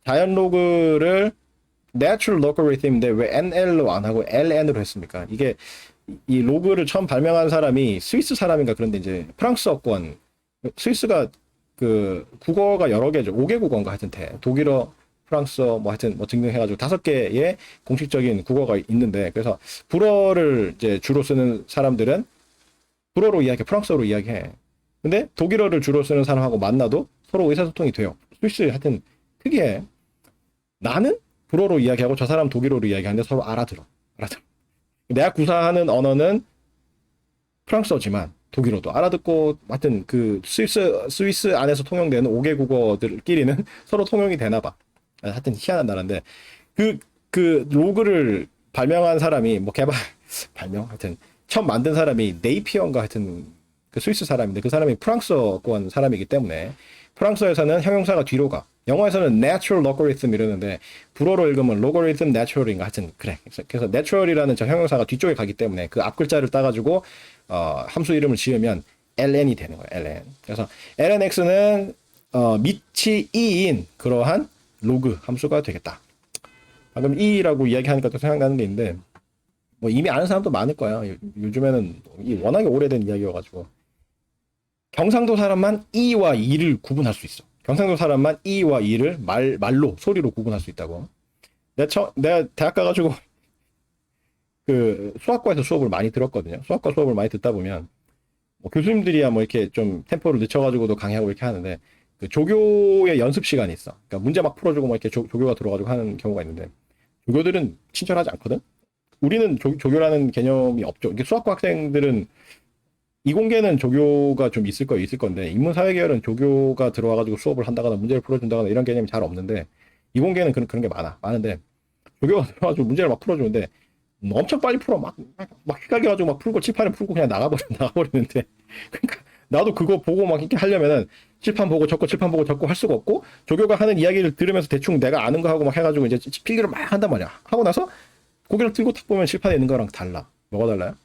자연 로그를 natural logarithm인데 왜 NL로 안 하고 LN으로 했습니까? 이게 이 로그를 처음 발명한 사람이 스위스 사람인가 그런데 이제 프랑스어권 스위스가 그 국어가 여러 개죠. 5개 국어인가 하여튼 독일어, 프랑스어 뭐 하여튼 뭐 등등 해가지고 5개의 공식적인 국어가 있는데 그래서 불어를 이제 주로 쓰는 사람들은 불어로 이야기해, 프랑스어로 이야기해. 근데 독일어를 주로 쓰는 사람하고 만나도 서로 의사소통이 돼요. 스위스 하여튼 특이해. 나는 불어로 이야기하고 저 사람 독일어로 이야기하는데 서로 알아들어. 내가 구사하는 언어는 프랑스어지만 독일어도 알아듣고 하여튼 그 스위스 안에서 통용되는 5개 국어들끼리는 서로 통용이 되나 봐. 하여튼 희한한 나라인데 그 로그를 발명한 사람이 뭐 하여튼 처음 만든 사람이 네이피어인가 하여튼 그 스위스 사람인데 그 사람이 프랑스어권 사람이기 때문에 프랑스어에서는 형용사가 뒤로 가. 영어에서는 natural logarithm 이러는데 불어로 읽으면 logarithm natural인가 하여튼 그래. 그래서 natural이라는 저 형용사가 뒤쪽에 가기 때문에 그 앞 글자를 따가지고 함수 이름을 지으면 ln이 되는 거예요. ln. 그래서 lnx는 밑이 2인 그러한 로그 함수가 되겠다. 방금 2라고 이야기하니까 또 생각나는 게 있는데 뭐 이미 아는 사람도 많을 거야. 요즘에는 워낙에 오래된 이야기여가지고 경상도 사람만 2와 2를 구분할 수 있어. 경상도 사람만 2와 2를 말로 소리로 구분할 수 있다고. 내가 대학 가가지고 그 수학과에서 수업을 많이 들었거든요. 수학과 수업을 많이 듣다 보면 뭐 교수님들이야 뭐 이렇게 좀 템포를 늦춰가지고도 강의하고 이렇게 하는데 그 조교의 연습 시간이 있어. 그러니까 문제 막 풀어주고 뭐 이렇게 조교가 들어가지고 하는 경우가 있는데 조교들은 친절하지 않거든. 우리는 조교라는 개념이 없죠. 이게 수학과 학생들은 이공계는 조교가 좀 있을 건데 인문사회계열은 조교가 들어와가지고 수업을 한다거나 문제를 풀어준다거나 이런 개념이 잘 없는데 이공계는 그런 게 많은데 조교가 들어와가지고 문제를 막 풀어주는데 엄청 빨리 풀어 막 휘갈겨가지고 막 풀고 칠판에 풀고 그냥 나가버리는데 그러니까 나도 그거 보고 막 이렇게 하려면은 칠판 보고 적고 할 수가 없고 조교가 하는 이야기를 들으면서 대충 내가 아는 거 하고 막 해가지고 이제 필기를 막 한단 말이야. 하고 나서 고개를 들고 딱 보면 칠판에 있는 거랑 달라. 뭐가 달라요?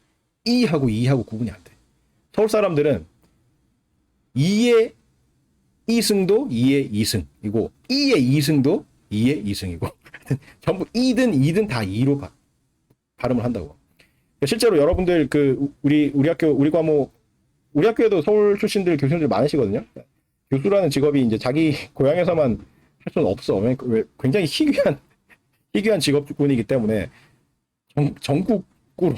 2하고 2하고 구분이 안 돼. 서울 사람들은 2의 2승도 2의 2승이고 2의 2승도 2의 2승이고 전부 2든 다 2로 발음을 한다고. 실제로 여러분들 그 우리 학교 우리 과목 우리 학교에도 서울 출신들 교수님들 많으시거든요. 교수라는 직업이 이제 자기 고향에서만 할 수는 없어. 굉장히 희귀한 직업군이기 때문에 전국구로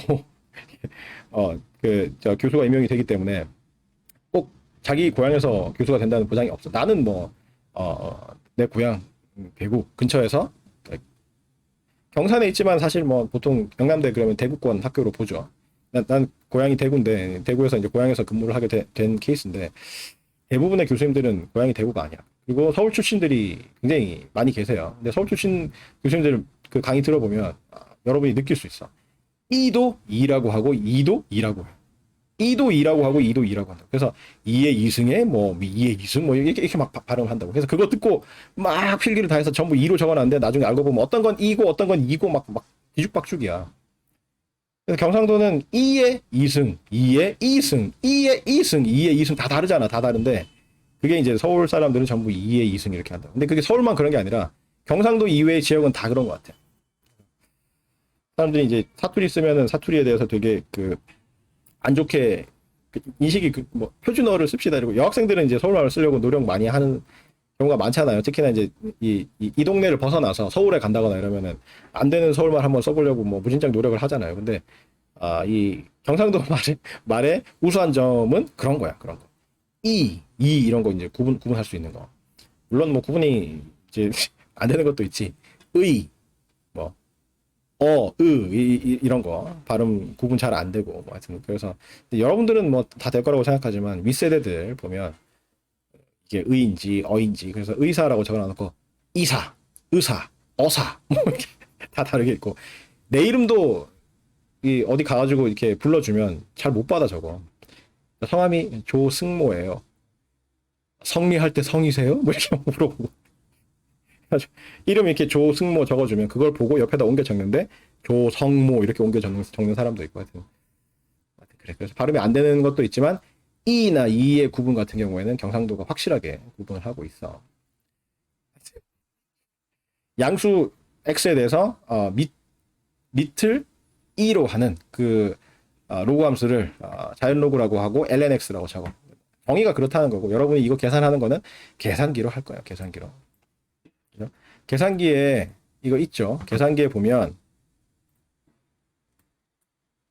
저 교수가 임명이 되기 때문에 꼭 자기 고향에서 교수가 된다는 보장이 없어. 나는 내 고향 대구 근처에서 경산에 있지만 사실 뭐 보통 경남대 그러면 대구권 학교로 보죠. 난 고향이 대구인데 대구에서 이제 고향에서 근무를 하게 된 케이스인데 대부분의 교수님들은 고향이 대구가 아니야. 그리고 서울 출신들이 굉장히 많이 계세요. 근데 서울 출신 교수님들 그 강의 들어보면 여러분이 느낄 수 있어. 2도 2라고 하고 2도 2라고 해요. 2도 2라고 하고 2도 2라고 한다. 그래서 2의 2승에 뭐 2의 2승 뭐 이렇게 막 발음한다고. 그래서 그거 듣고 막 필기를 다 해서 전부 2로 적어놨는데 나중에 알고 보면 어떤 건 2고 어떤 건 2고 막 뒤죽박죽이야. 그래서 경상도는 2의 2승, 2의 2승, 2의 2승, 2의 2승 다 다르잖아. 다 다른데 그게 이제 서울 사람들은 전부 2의 2승 이렇게 한다. 근데 그게 서울만 그런 게 아니라 경상도 이외의 지역은 다 그런 것 같아. 사람들이 이제 사투리 쓰면은 사투리에 대해서 되게 그 안 좋게 인식이 뭐 표준어를 씁시다 이러고 여학생들은 이제 서울말을 쓰려고 노력 많이 하는 경우가 많잖아요. 특히나 이제 이 동네를 벗어나서 서울에 간다거나 이러면은 안 되는 서울말 한번 써보려고 뭐 무진장 노력을 하잖아요. 근데 이 경상도 말의 우수한 점은 그런 거야. 그런 거. 이런 거 이제 구분할 수 있는 거. 물론 뭐 구분이 이제 안 되는 것도 있지. 뭐 이런 거 발음 구분 잘 안 되고 뭐 하여튼 그래서 여러분들은 뭐 다 될 거라고 생각하지만 윗세대들 보면 이게 의인지 어인지 그래서 의사라고 적어놔놓고 이사, 의사, 어사 뭐 이렇게 다 다르게 있고 내 이름도 이 어디 가가지고 이렇게 불러주면 잘 못 받아 적어. 성함이 조승모예요. 성리할 때 성이세요? 뭐 이렇게 물어보고 이름 이렇게 조승모 적어주면 그걸 보고 옆에다 옮겨 적는데 조성모 이렇게 옮겨 적는 사람도 있고 하여튼 그래. 그래서 발음이 안 되는 것도 있지만 이나 이의 구분 같은 경우에는 경상도가 확실하게 구분을 하고 있어. 양수 x에 대해서 밑을 e로 하는 그 로그 함수를 자연 로그라고 하고 lnx라고 적어. 정의가 그렇다는 거고 여러분이 이거 계산하는 거는 계산기로 할 거예요. 계산기로. 계산기에 이거 있죠. 계산기에 보면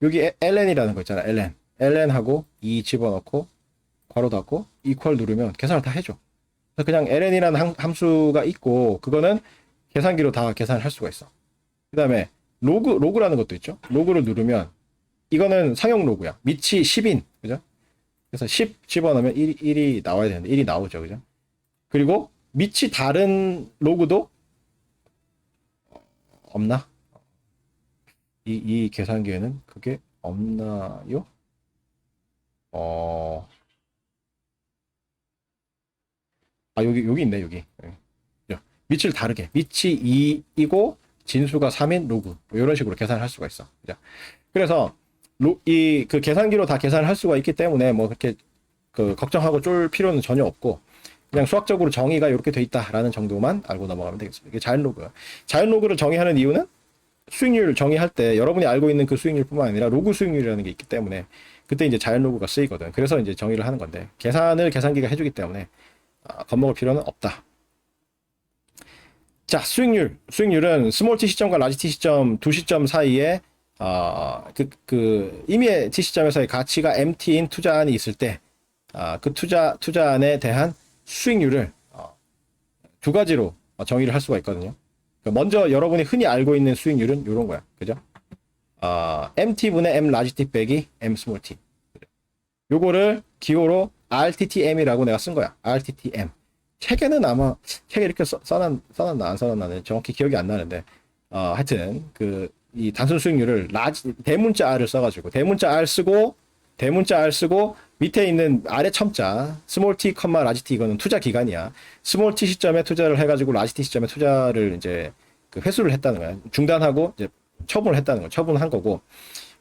여기 ln이라는 거 있잖아. ln하고 2 집어넣고 괄호 닫고 equal 누르면 계산을 다 해줘. 그래서 그냥 ln이라는 함수가 있고 그거는 계산기로 다 계산을 할 수가 있어. 그 다음에 로그라는 것도 있죠. 로그를 누르면 이거는 상용 로그야. 밑이 10인 그죠? 그래서 10 집어넣으면 1이 나와야 되는데 1이 나오죠. 그죠? 그리고 밑이 다른 로그도 없나? 이 계산기에는 그게 없나요? 여기 있네, 여기. 밑을 다르게. 밑이 2이고, 진수가 3인 로그. 이런 식으로 계산을 할 수가 있어. 그죠? 그래서, 그 계산기로 다 계산을 할 수가 있기 때문에, 뭐, 그렇게, 걱정하고 쫄 필요는 전혀 없고, 그냥 수학적으로 정의가 이렇게 돼 있다라는 정도만 알고 넘어가면 되겠습니다. 이게 자연 로그. 자연 로그를 정의하는 이유는 수익률 정의할 때 여러분이 알고 있는 그 수익률뿐만 아니라 로그 수익률이라는 게 있기 때문에 그때 이제 자연 로그가 쓰이거든. 그래서 이제 정의를 하는 건데 계산을 계산기가 해주기 때문에 겁먹을 필요는 없다. 자, 수익률은 스몰 t 시점과 라지 t 시점 두 시점 사이에 임의의 t 시점에서의 가치가 mt인 투자안이 있을 때 그 투자안에 대한 수익률을 두 가지로 정의를 할 수가 있거든요. 먼저 여러분이 흔히 알고 있는 수익률은 이런 거야. 그죠? MT분의 M 라지 T 빼기 M 스몰 T. 요거를 기호로 RTTM이라고 내가 쓴 거야. RTTM. 책에는 아마, 책에 이렇게 써놨나, 안 써놨나, 정확히 기억이 안 나는데, 하여튼, 이 단순 수익률을 대문자 R을 써가지고, 대문자 R 쓰고, 밑에 있는 아래 첨자, 스몰 t, 라지 t 이거는 투자 기간이야. 스몰 t 시점에 투자를 해가지고 라지 t 시점에 투자를 이제 회수를 했다는 거야. 중단하고 이제 처분을 했다는 거야. 처분한 거고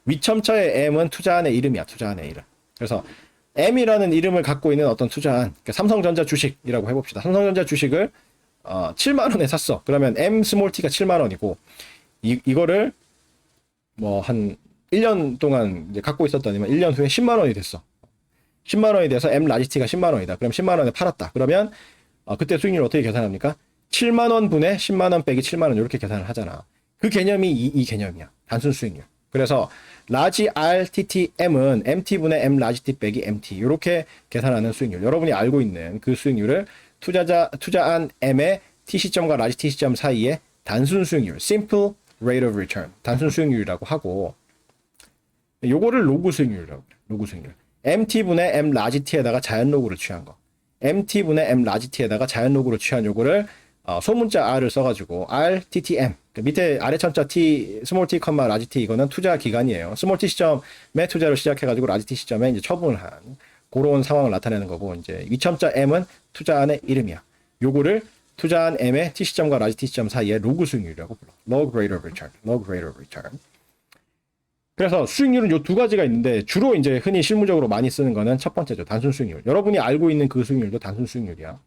위첨자의 M은 투자안의 이름이야. 투자안의 이름. 그래서 M이라는 이름을 갖고 있는 어떤 투자안, 그러니까 삼성전자 주식이라고 해봅시다. 삼성전자 주식을 7만 원에 샀어. 그러면 M 스몰 t가 7만 원이고 이거를 뭐 한 1년 동안 이제 갖고 있었더니만 1년 후에 10만 원이 됐어. 10만 원이 돼서 M 라지 T가 10만 원이다. 그럼 10만 원에 팔았다. 그러면 그때 수익률 어떻게 계산합니까? 7만 원 분의 10만 원 빼기 7만 원 이렇게 계산을 하잖아. 그 개념이 이 개념이야. 단순 수익률. 그래서 라지 RTTM은 MT분의 M 라지 T 빼기 MT 이렇게 계산하는 수익률. 여러분이 알고 있는 그 수익률을 투자한 M의 T 시점과 라지 T 시점 사이의 단순 수익률, simple rate of return, 단순 수익률이라고 하고 요거를 로그 수익률이라고 그래. 로그 수익률. MT분의 M 라지 T에다가 자연 로그를 취한 거. MT분의 M 라지 T에다가 자연 로그를 취한 요거를 소문자 R을 써가지고 RTTM, 밑에 아래 천자 T, 스몰 t, 라지 t 이거는 투자 기간이에요. 스몰 t 시점에 투자를 시작해가지고 라지 t 시점에 이제 처분을 한 그런 상황을 나타내는 거고, 이제 위첨자 m은 투자한의 이름이야. 요거를 투자한 m의 t 시점과 라지 t 시점 사이에 로그 수익률이라고 불러. log rate of return, log rate of return. 그래서 수익률은 요 두 가지가 있는데 주로 이제 흔히 실무적으로 많이 쓰는 거는 첫 번째죠. 단순 수익률. 여러분이 알고 있는 그 수익률도 단순 수익률이야.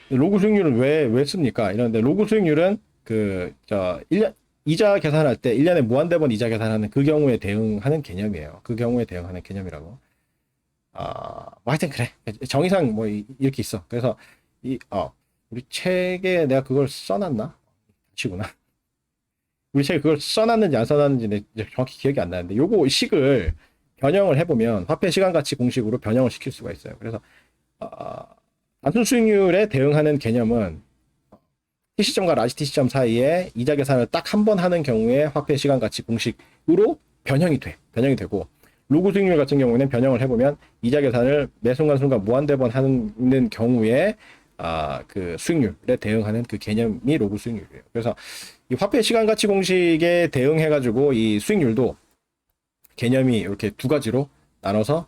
로그 수익률은 왜 씁니까? 이런데 로그 수익률은 1년 이자 계산할 때 1년에 무한대번 이자 계산하는 그 경우에 대응하는 개념이에요. 그 경우에 대응하는 개념이라고. 뭐 하여튼 그래. 정의상 뭐 이렇게 있어. 그래서 우리 책에 내가 그걸 써놨나? 치구나. 우리 책에 그걸 써놨는지 안 써놨는지 정확히 기억이 안 나는데 요거 식을 변형을 해보면 화폐 시간가치 공식으로 변형을 시킬 수가 있어요. 그래서 단순 수익률에 대응하는 개념은 t 시점과 라지 t 시점 사이에 이자 계산을 딱 한 번 하는 경우에 화폐 시간가치 공식으로 변형이 되고, 로그 수익률 같은 경우에는 변형을 해보면 이자 계산을 매 순간순간 무한대번 하는 경우에 그 수익률에 대응하는 그 개념이 로그 수익률이에요. 그래서 이 화폐 시간가치 공식에 대응해가지고 이 수익률도 개념이 이렇게 두 가지로 나눠서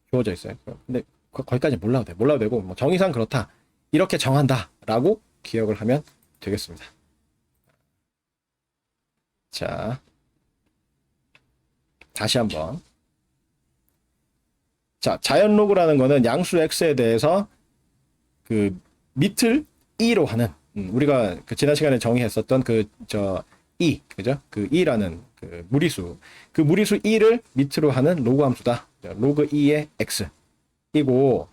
주어져 있어요. 근데 거기까지 몰라도 되고 뭐 정의상 그렇다 이렇게 정한다라고 기억을 하면 되겠습니다. 자, 다시 한번. 자, 자연 로그라는 거는 양수 x에 대해서 그 밑을 e로 하는, 우리가 그 지난 시간에 정의했었던 e, 그죠? 그 e라는 그 무리수, 그 무리수 e를 밑으로 하는 로그 함수다. 로그 e의 x 이고,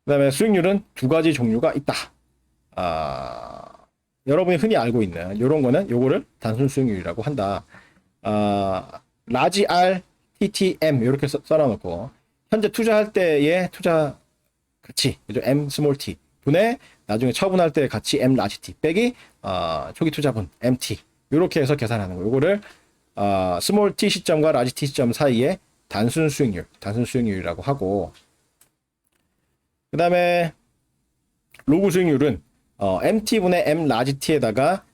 그다음에 수익률은 두 가지 종류가 있다. 여러분이 흔히 알고 있는 이런 거는 요거를 단순 수익률이라고 한다. 라지 R, TTM 이렇게 써놔놓고 현재 투자할 때의 투자 가치, 그죠? M 스몰 t 분의 나중에 처분할 때의 가치 M 라지 t 빼기 초기 투자분 MT 이렇게 해서 계산하는 거. 요거를 스몰 t 시점과 라지 t 시점 사이에 단순 수익률이라고 하고, 그 다음에 로그 수익률은 MT분의 M 라지 t에다가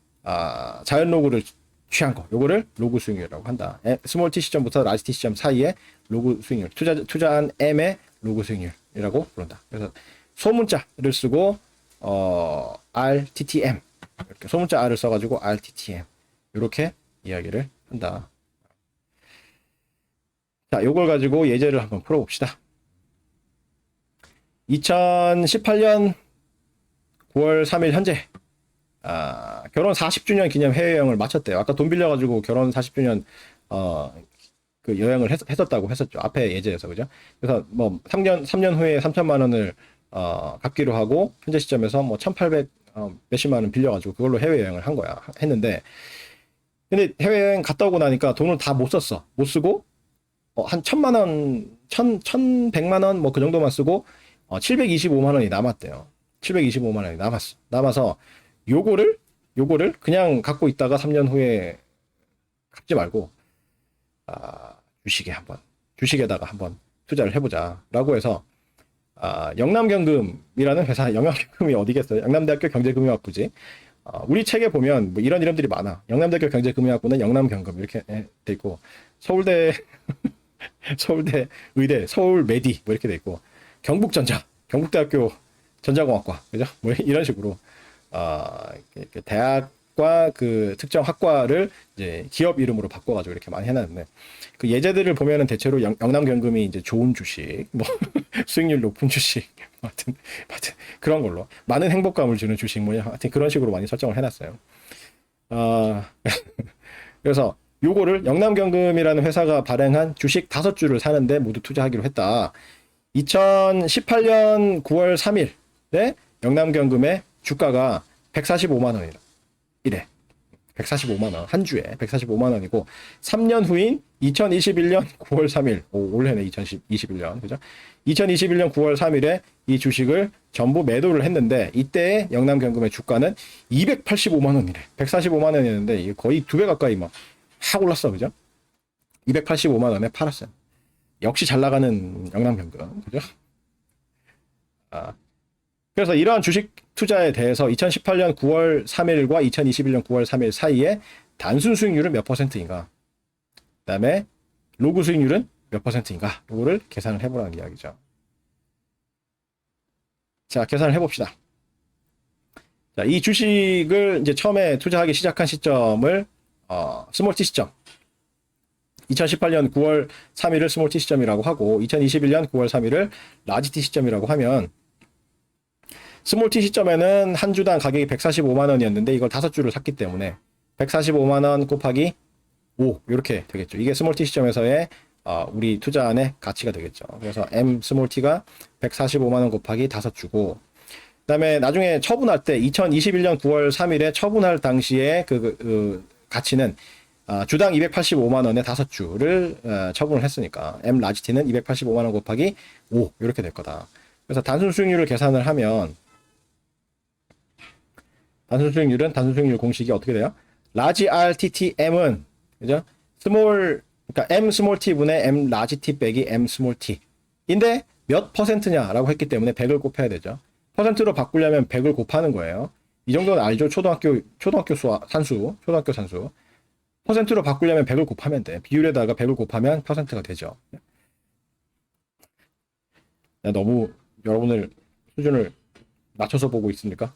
자연 로그를 취한 거, 요거를 로그 수익률이라고 한다. 스몰 t 시점부터 라지 t 시점 사이에 로그 수익률, 투자한 M의 로그 수익률이라고 부른다. 그래서 소문자를 쓰고 RTTM 이렇게 소문자 R을 써가지고 RTTM 이렇게 이야기를 한다. 자, 요걸 가지고 예제를 한번 풀어봅시다. 2018년 9월 3일 현재 결혼 40주년 기념 해외여행을 마쳤대요. 아까 돈 빌려가지고 결혼 40주년 그 여행을 했었다고 했었죠. 앞에 예제에서, 그죠? 그래서 뭐 3년 후에 3천만 원을 갚기로 하고 현재 시점에서 뭐 1,800 몇십만 원 빌려가지고 그걸로 해외여행을 한 거야. 했는데 근데 해외여행 갔다 오고 나니까 돈을 다 못 썼어. 못 쓰고 한 1,000만 원, 1,100만 원 뭐 그 정도만 쓰고 725만 원이 남았대요. 725만 원이 남아서 요거를 그냥 갖고 있다가 3년 후에 갚지 말고 주식에다가 한번 투자를 해보자라고 해서 영남경금이라는 회사, 영남경금이 어디겠어요? 영남대학교 경제금융학부지. 우리 책에 보면 뭐 이런 이름들이 많아. 영남대학교 경제금융학부는 영남경금 이렇게 돼 있고, 서울대 의대, 서울메디 뭐 이렇게 돼 있고, 경북대학교 전자공학과, 그죠? 뭐 이런 식으로 대학과 그 특정 학과를 이제 기업 이름으로 바꿔가지고 이렇게 많이 해놨는데, 그 예제들을 보면은 대체로 영남경금이 이제 좋은 주식, 뭐 수익률 높은 주식, 하여튼 그런 걸로 많은 행복감을 주는 주식, 뭐 하여튼 그런 식으로 많이 설정을 해놨어요. 그래서 요거를 영남경금이라는 회사가 발행한 주식 5주를 사는데 모두 투자하기로 했다. 2018년 9월 3일에 영남경금의 주가가 145만 원이래. 145만 원. 한 주에 145만 원이고 3년 후인 2021년 9월 3일. 올해네 2021년. 그죠? 2021년 9월 3일에 이 주식을 전부 매도를 했는데 이때의 영남경금의 주가는 285만 원이래. 145만 원이었는데 이게 거의 2배 가까이 막 확 올랐어. 그죠? 285만 원에 팔았어요. 역시 잘 나가는 영남경금. 그죠? 그래서 이러한 주식 투자에 대해서 2018년 9월 3일과 2021년 9월 3일 사이에 단순 수익률은 몇 %인가? 그다음에 로그 수익률은 몇 %인가? 이거를 계산을 해보라는 이야기죠. 자, 계산을 해봅시다. 자, 이 주식을 이제 처음에 투자하기 시작한 시점을 스몰 T 시점, 2018년 9월 3일을 스몰 T 시점이라고 하고 2021년 9월 3일을 라지 T 시점이라고 하면, 스몰 T 시점에는 한 주당 가격이 145만 원이었는데 이걸 5주를 샀기 때문에 145만 원 곱하기 5 이렇게 되겠죠. 이게 스몰 T 시점에서의 우리 투자안의 가치가 되겠죠. 그래서 M 스몰 T가 145만 원 곱하기 5주고, 그다음에 나중에 처분할 때 2021년 9월 3일에 처분할 당시에 그 가치는 주당 285만 원에 5주를 처분을 했으니까 M 라지 T는 285만 원 곱하기 5 이렇게 될 거다. 그래서 단순 수익률을 계산을 하면, 단순 수익률 공식이 어떻게 돼요? 라지 RTT M은, 그죠? 그러니까 M 스몰 T 분의 M 라지 T 빼기 M 스몰 T. 인데 몇 %냐라고 했기 때문에 100을 곱해야 되죠. 퍼센트로 바꾸려면 100을 곱하는 거예요. 이 정도는 알죠? 초등학교 산수. 퍼센트로 바꾸려면 100을 곱하면 돼. 비율에다가 100을 곱하면 퍼센트가 되죠. 너무 여러분을 수준을 낮춰서 보고 있습니까?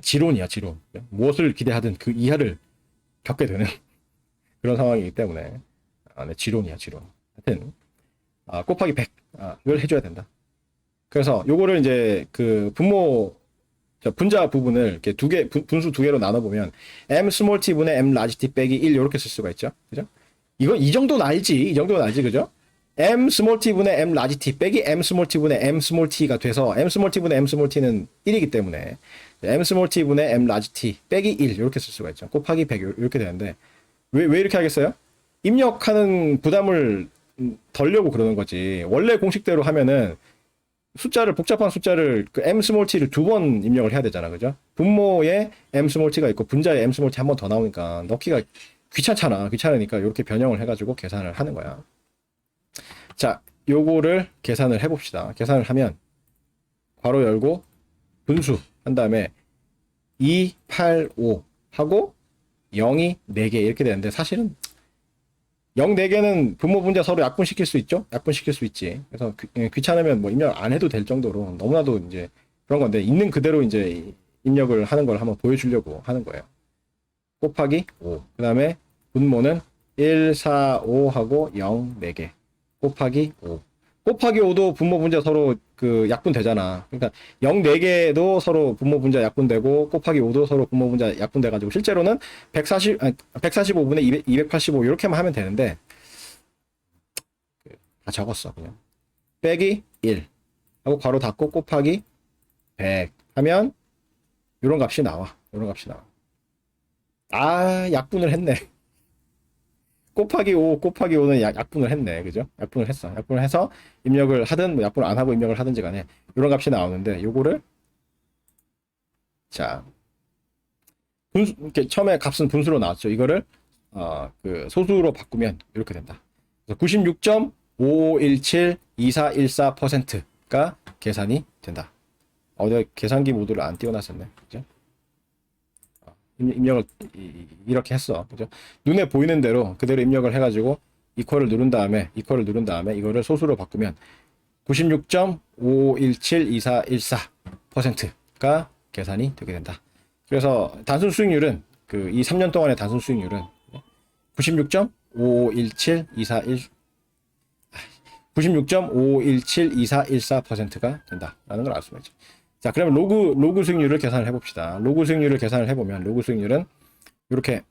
지론이야, 지론. 무엇을 기대하든 그 이하를 겪게 되는 그런 상황이기 때문에 지론이야, 지론. 하여튼 곱하기 100 이걸 해줘야 된다. 그래서 요거를 이제 그 분자 부분을 이렇게 분수 두 개로 나눠보면 M 스몰 T 분의 M 라지 T 빼기 1 이렇게 쓸 수가 있죠. 그죠? 이 정도는 알지. 그죠? M 스몰 T 분의 M 라지 T 빼기 M 스몰 T 분의 M 스몰 T가 돼서 M 스몰 T 분의 M 스몰 T는 1이기 때문에 M 스몰 T 분의 M 라지 T 빼기 1 이렇게 쓸 수가 있죠. 곱하기 100 이렇게 되는데 왜 이렇게 하겠어요? 입력하는 부담을 덜려고 그러는 거지. 원래 공식대로 하면은 복잡한 숫자를 그 M 스몰 T를 2번 입력을 해야 되잖아. 그죠? 분모에 M 스몰 T가 있고 분자에 M 스몰 T 한 번 더 나오니까 넣기가 귀찮으니까 이렇게 변형을 해가지고 계산을 하는 거야. 자, 요거를 계산을 해봅시다. 계산을 하면 괄호 열고 분수 한 다음에 2, 8, 5 하고 0이 4개 이렇게 되는데, 사실은 0, 4개는 분모 분자 서로 약분시킬 수 있죠? 약분시킬 수 있지. 그래서 귀찮으면 뭐 입력 안 해도 될 정도로 너무나도 이제 그런 건데, 있는 그대로 이제 입력을 하는 걸 한번 보여주려고 하는 거예요. 곱하기 5. 그 다음에 분모는 1, 4, 5 하고 0, 4개. 곱하기 5. 곱하기 5도 분모 분자 서로 그 약분되잖아. 그러니까 0, 4개도 서로 분모 분자 약분되고 곱하기 5도 서로 분모 분자 약분돼가지고 실제로는 145분의 285 이렇게만 하면 되는데, 다 적었어 그냥. 빼기 1 하고 괄호 닫고 곱하기 100 하면 이런 값이 나와. 약분을 했네. 곱하기 5는 약분을 했네. 그죠? 약분을 해서 입력을 하든 뭐 약분을 안 하고 입력을 하든지 간에 이런 값이 나오는데, 요거를 자, 이렇게 처음에 값은 분수로 나왔죠. 이거를 그 소수로 바꾸면 이렇게 된다. 96.55172414%가 계산이 된다. 내가 계산기 모드를 안 띄워놨었네. 그죠? 입력을 이렇게 했어. 그죠? 눈에 보이는 대로 그대로 입력을 해가지고 이퀄을 누른 다음에 이거를 소수로 바꾸면 96.55172414%가 계산이 되게 된다. 그래서 단순 수익률은 이 3년 동안의 단순 수익률은 96.55172414%가 된다라는 걸 알 수가 있죠. 자, 그러면 로그 수익률을 계산을 해봅시다. 로그 수익률을 계산을 해보면 로그 수익률은 이렇게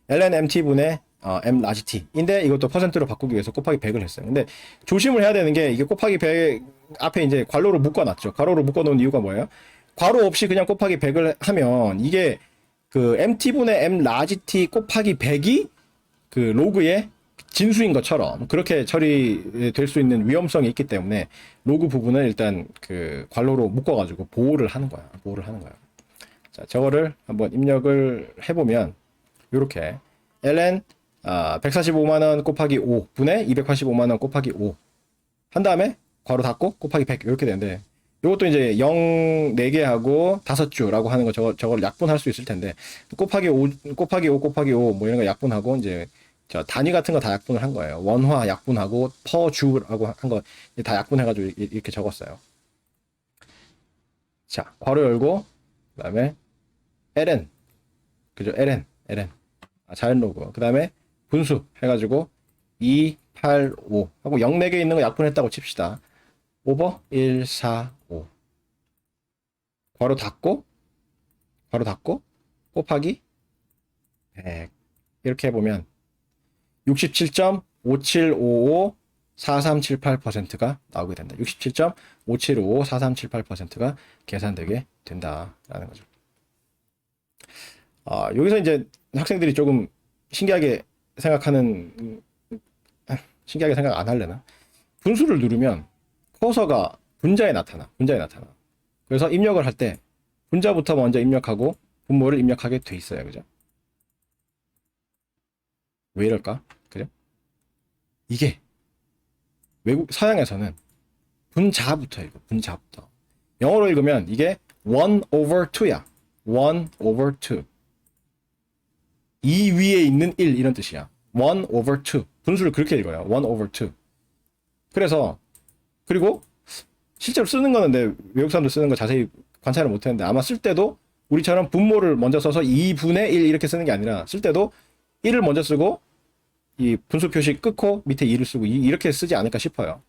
ln MT분의 M 라지 T인데, 이것도 퍼센트로 바꾸기 위해서 곱하기 100을 했어요. 근데 조심을 해야 되는 게, 이게 곱하기 100 앞에 이제 괄호로 묶어놨죠. 괄호로 묶어놓은 이유가 뭐예요? 괄호 없이 그냥 곱하기 100을 하면 이게 그 MT분의 M 라지 T 곱하기 100이 그 로그의 진수인 것처럼 그렇게 처리될 수 있는 위험성이 있기 때문에 로그 부분은 일단 그 괄호로 묶어가지고 보호를 하는 거야. 자, 저거를 한번 입력을 해보면 이렇게 ln 145만원 곱하기 5 분의 285만원 곱하기 5 한 다음에 괄호 닫고 곱하기 100 이렇게 되는데 이것도 이제 0 4개하고 5주라고 하는 거 저걸 약분할 수 있을 텐데 곱하기 5 곱하기 5 뭐 이런 거 약분하고 이제 저 단위 같은 거 다 약분을 한 거예요. 원화 약분하고 퍼주라고 한 거 다 약분해가지고 이렇게 적었어요. 자, 괄호 열고 그다음에 ln 그죠? ln 자연 로그 그다음에 분수 해가지고 2, 8, 5 하고 0 4개 있는 거 약분했다고 칩시다. 오버 1, 4, 5 괄호 닫고 곱하기 100 이렇게 해보면 67.57554378%가 나오게 된다. 67.57554378%가 계산되게 된다라는 거죠. 여기서 이제 학생들이 조금 신기하게 생각 안 할래나? 분수를 누르면 커서가 분자에 나타나. 그래서 입력을 할 때 분자부터 먼저 입력하고 분모를 입력하게 돼 있어요. 그죠? 왜 이럴까? 그죠? 이게 서양에서는 분자부터 읽어. 분자부터. 영어로 읽으면 이게 1 over 2야. 1 over 2. 이 위에 있는 1 이런 뜻이야. 1 over 2. 분수를 그렇게 읽어요. 1 over 2. 그래서 그리고 실제로 쓰는 거는 내 외국 사람들 쓰는 거 자세히 관찰을 못 했는데 아마 쓸 때도 우리처럼 분모를 먼저 써서 2분의 1 이렇게 쓰는 게 아니라 쓸 때도 1을 먼저 쓰고 이 분수 표시 끊고 밑에 2를 쓰고 이렇게 쓰지 않을까 싶어요.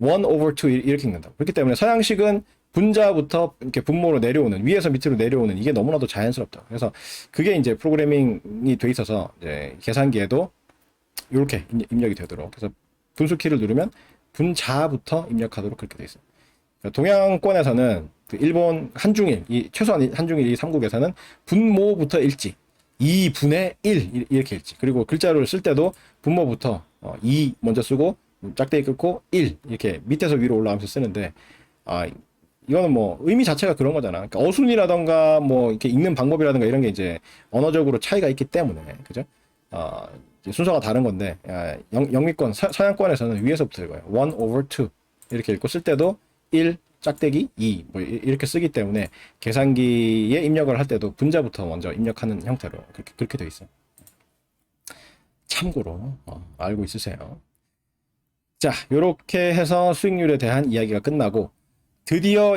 1 over 2 이렇게 읽는다. 그렇기 때문에 서양식은 분자부터 이렇게 분모로 내려오는 위에서 밑으로 내려오는 이게 너무나도 자연스럽다. 그래서 그게 이제 프로그래밍이 돼 있어서 이제 계산기에도 이렇게 입력이 되도록 그래서 분수 키를 누르면 분자부터 입력하도록 그렇게 돼 있어요. 그러니까 동양권에서는 그 일본 한중일 최소한 한중일 이 삼국에서는 분모부터 읽지 2분의 1 이렇게 읽지. 그리고 글자를 쓸 때도 분모부터 2 먼저 쓰고 짝대기 끊고 1 이렇게 밑에서 위로 올라가면서 쓰는데 이거는 뭐 의미 자체가 그런 거잖아. 그러니까 어순이라던가 뭐 이렇게 읽는 방법이라든가 이런 게 이제 언어적으로 차이가 있기 때문에 그죠? 순서가 다른 건데 영미권 서양권에서는 위에서부터 읽어요. 1 over 2 이렇게 읽고 쓸 때도 1 짝대기 2 뭐 이렇게 쓰기 때문에 계산기에 입력을 할 때도 분자부터 먼저 입력하는 형태로 그렇게 되어 있어요. 참고로 알고 있으세요. 자, 요렇게 해서 수익률에 대한 이야기가 끝나고 드디어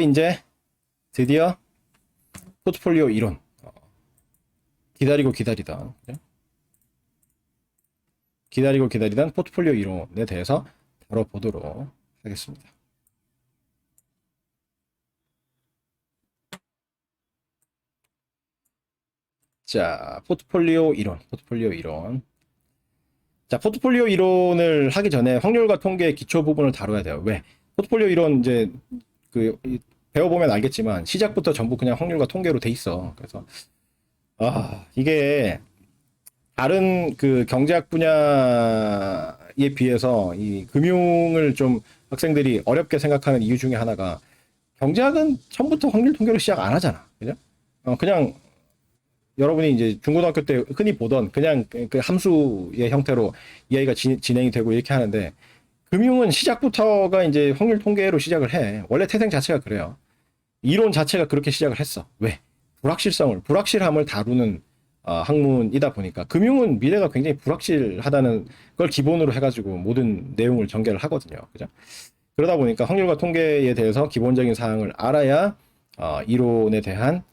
포트폴리오 이론 기다리던 포트폴리오 이론에 대해서 다뤄보도록 하겠습니다. 자, 포트폴리오 이론. 자, 포트폴리오 이론을 하기 전에 확률과 통계의 기초 부분을 다뤄야 돼요. 왜? 포트폴리오 이론 이제 배워보면 알겠지만 시작부터 전부 그냥 확률과 통계로 돼 있어. 그래서 이게 다른 그 경제학 분야에 비해서 이 금융을 좀 학생들이 어렵게 생각하는 이유 중에 하나가 경제학은 처음부터 확률 통계로 시작 안 하잖아. 그죠? 그냥 여러분이 이제 중고등학교 때 흔히 보던 그냥 그 함수의 형태로 이야기가 진행이 되고 이렇게 하는데 금융은 시작부터가 이제 확률 통계로 시작을 해. 원래 태생 자체가 그래요. 이론 자체가 그렇게 시작을 했어. 왜? 불확실함을 다루는 학문이다 보니까 금융은 미래가 굉장히 불확실하다는 걸 기본으로 해가지고 모든 내용을 전개를 하거든요. 그죠? 그러다 보니까 확률과 통계에 대해서 기본적인 사항을 알아야 이론에 대한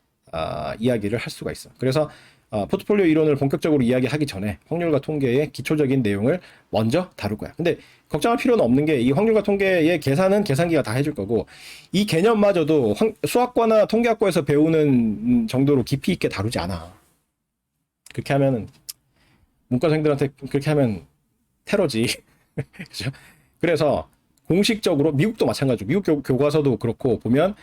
이야기를 할 수가 있어. 그래서 포트폴리오 이론을 본격적으로 이야기하기 전에 확률과 통계의 기초적인 내용을 먼저 다룰 거야. 근데 걱정할 필요는 없는 게 이 확률과 통계의 계산은 계산기가 다 해줄 거고 이 개념마저도 수학과나 통계학과에서 배우는 정도로 깊이 있게 다루지 않아. 그렇게 하면은 문과생들한테 그렇게 하면 테러지. 그죠? 그래서 공식적으로 미국도 마찬가지고 미국 교과서도 그렇고 보면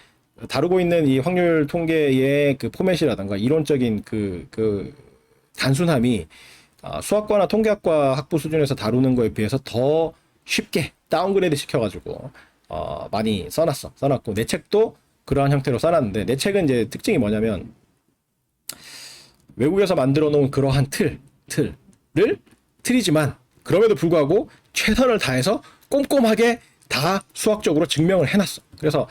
다루고 있는 이 확률 통계의 그 포맷이라든가 이론적인 그 단순함이 수학과나 통계학과 학부 수준에서 다루는 거에 비해서 더 쉽게 다운그레이드 시켜가지고 많이 써놨고 내 책도 그러한 형태로 써놨는데 내 책은 이제 특징이 뭐냐면 외국에서 만들어 놓은 그러한 틀이지만 그럼에도 불구하고 최선을 다해서 꼼꼼하게 다 수학적으로 증명을 해놨어. 그래서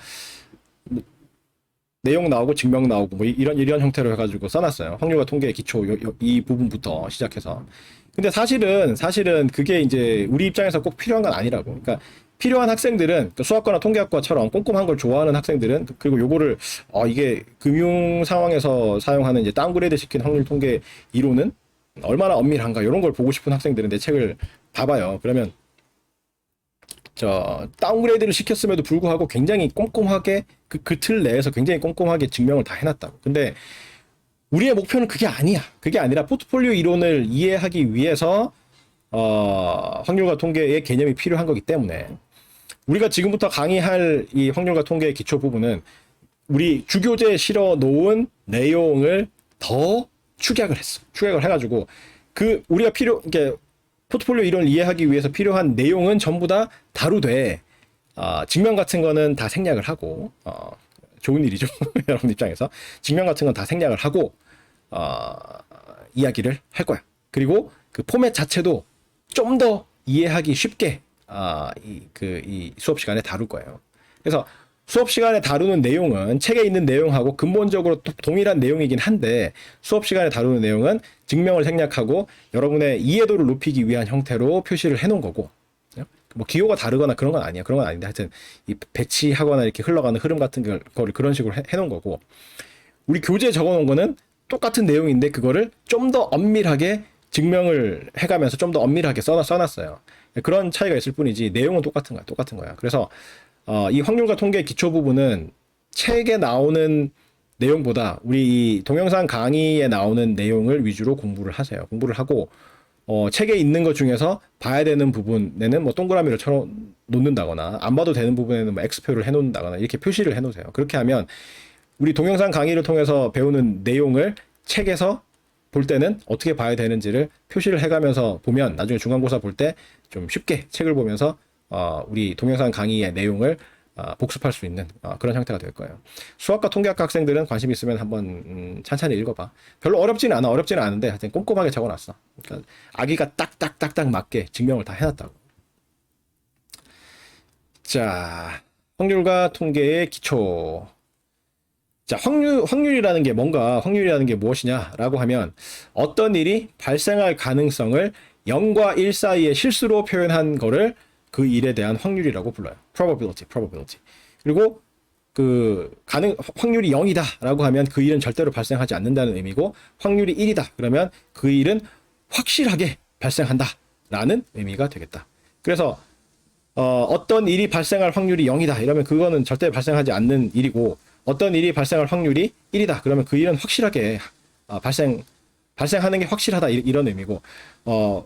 내용 나오고 증명 나오고 뭐 이런 형태로 해가지고 써놨어요. 확률과 통계의 기초 이 부분부터 시작해서. 근데 사실은 그게 이제 우리 입장에서 꼭 필요한 건 아니라고. 그러니까 필요한 학생들은 수학과나 통계학과처럼 꼼꼼한 걸 좋아하는 학생들은 그리고 요거를 이게 금융 상황에서 사용하는 이제 다운그레이드 시킨 확률 통계 이론은 얼마나 엄밀한가 이런 걸 보고 싶은 학생들은 내 책을 봐봐요. 그러면 다운그레이드를 시켰음에도 불구하고 굉장히 꼼꼼하게 그 틀 내에서 굉장히 꼼꼼하게 증명을 다 해놨다고. 근데 우리의 목표는 그게 아니야. 그게 아니라 포트폴리오 이론을 이해하기 위해서 확률과 통계의 개념이 필요한 거기 때문에 우리가 지금부터 강의할 이 확률과 통계의 기초 부분은 우리 주교재에 실어 놓은 내용을 더 축약을 했어. 축약을 해가지고 우리가 이게 포트폴리오 이론을 이해하기 위해서 필요한 내용은 전부 다 다루되 증명 같은 거는 다 생략을 하고 좋은 일이죠. 여러분 입장에서 증명 같은 건 다 생략을 하고 이야기를 할 거야. 그리고 그 포맷 자체도 좀 더 이해하기 쉽게 이 수업 시간에 다룰 거예요. 그래서 수업 시간에 다루는 내용은 책에 있는 내용하고 근본적으로 동일한 내용이긴 한데 수업 시간에 다루는 내용은 증명을 생략하고 여러분의 이해도를 높이기 위한 형태로 표시를 해놓은 거고, 뭐 기호가 다르거나 그런 건 아니야. 그런 건 아닌데 하여튼 이 배치하거나 이렇게 흘러가는 흐름 같은 거를 그런 식으로 해놓은 거고, 우리 교재에 적어놓은 거는 똑같은 내용인데 그거를 좀 더 엄밀하게 증명을 해가면서 좀 더 엄밀하게 써놨어요. 그런 차이가 있을 뿐이지 내용은 똑같은 거야. 그래서 이 확률과 통계 기초 부분은 책에 나오는 내용보다 우리 이 동영상 강의에 나오는 내용을 위주로 공부를 하세요. 공부를 하고 책에 있는 것 중에서 봐야 되는 부분에는 뭐 동그라미를 쳐 놓는다거나 안 봐도 되는 부분에는 뭐 X표를 해 놓는다거나 이렇게 표시를 해 놓으세요. 그렇게 하면 우리 동영상 강의를 통해서 배우는 내용을 책에서 볼 때는 어떻게 봐야 되는지를 표시를 해가면서 보면 나중에 중간고사 볼 때 좀 쉽게 책을 보면서 우리 동영상 강의의 내용을 복습할 수 있는 그런 형태가 될 거예요. 수학과 통계학과 학생들은 관심 있으면 한번 찬찬히 읽어봐. 별로 어렵지는 않은데 하여튼 꼼꼼하게 적어놨어. 그러니까 아기가 딱딱딱딱 맞게 증명을 다 해놨다고. 자, 확률과 통계의 기초. 자, 확률이라는 게 무엇이냐라고 하면 어떤 일이 발생할 가능성을 0과 1 사이의 실수로 표현한 거를 그 일에 대한 확률이라고 불러요. probability. 그리고 확률이 0이다라고 하면 그 일은 절대로 발생하지 않는다는 의미고, 확률이 1이다 그러면 그 일은 확실하게 발생한다라는 의미가 되겠다. 그래서 어떤 일이 발생할 확률이 0이다 이러면 그거는 절대 발생하지 않는 일이고, 어떤 일이 발생할 확률이 1이다 그러면 그 일은 확실하게 발생하는 게 확실하다 이런 의미고,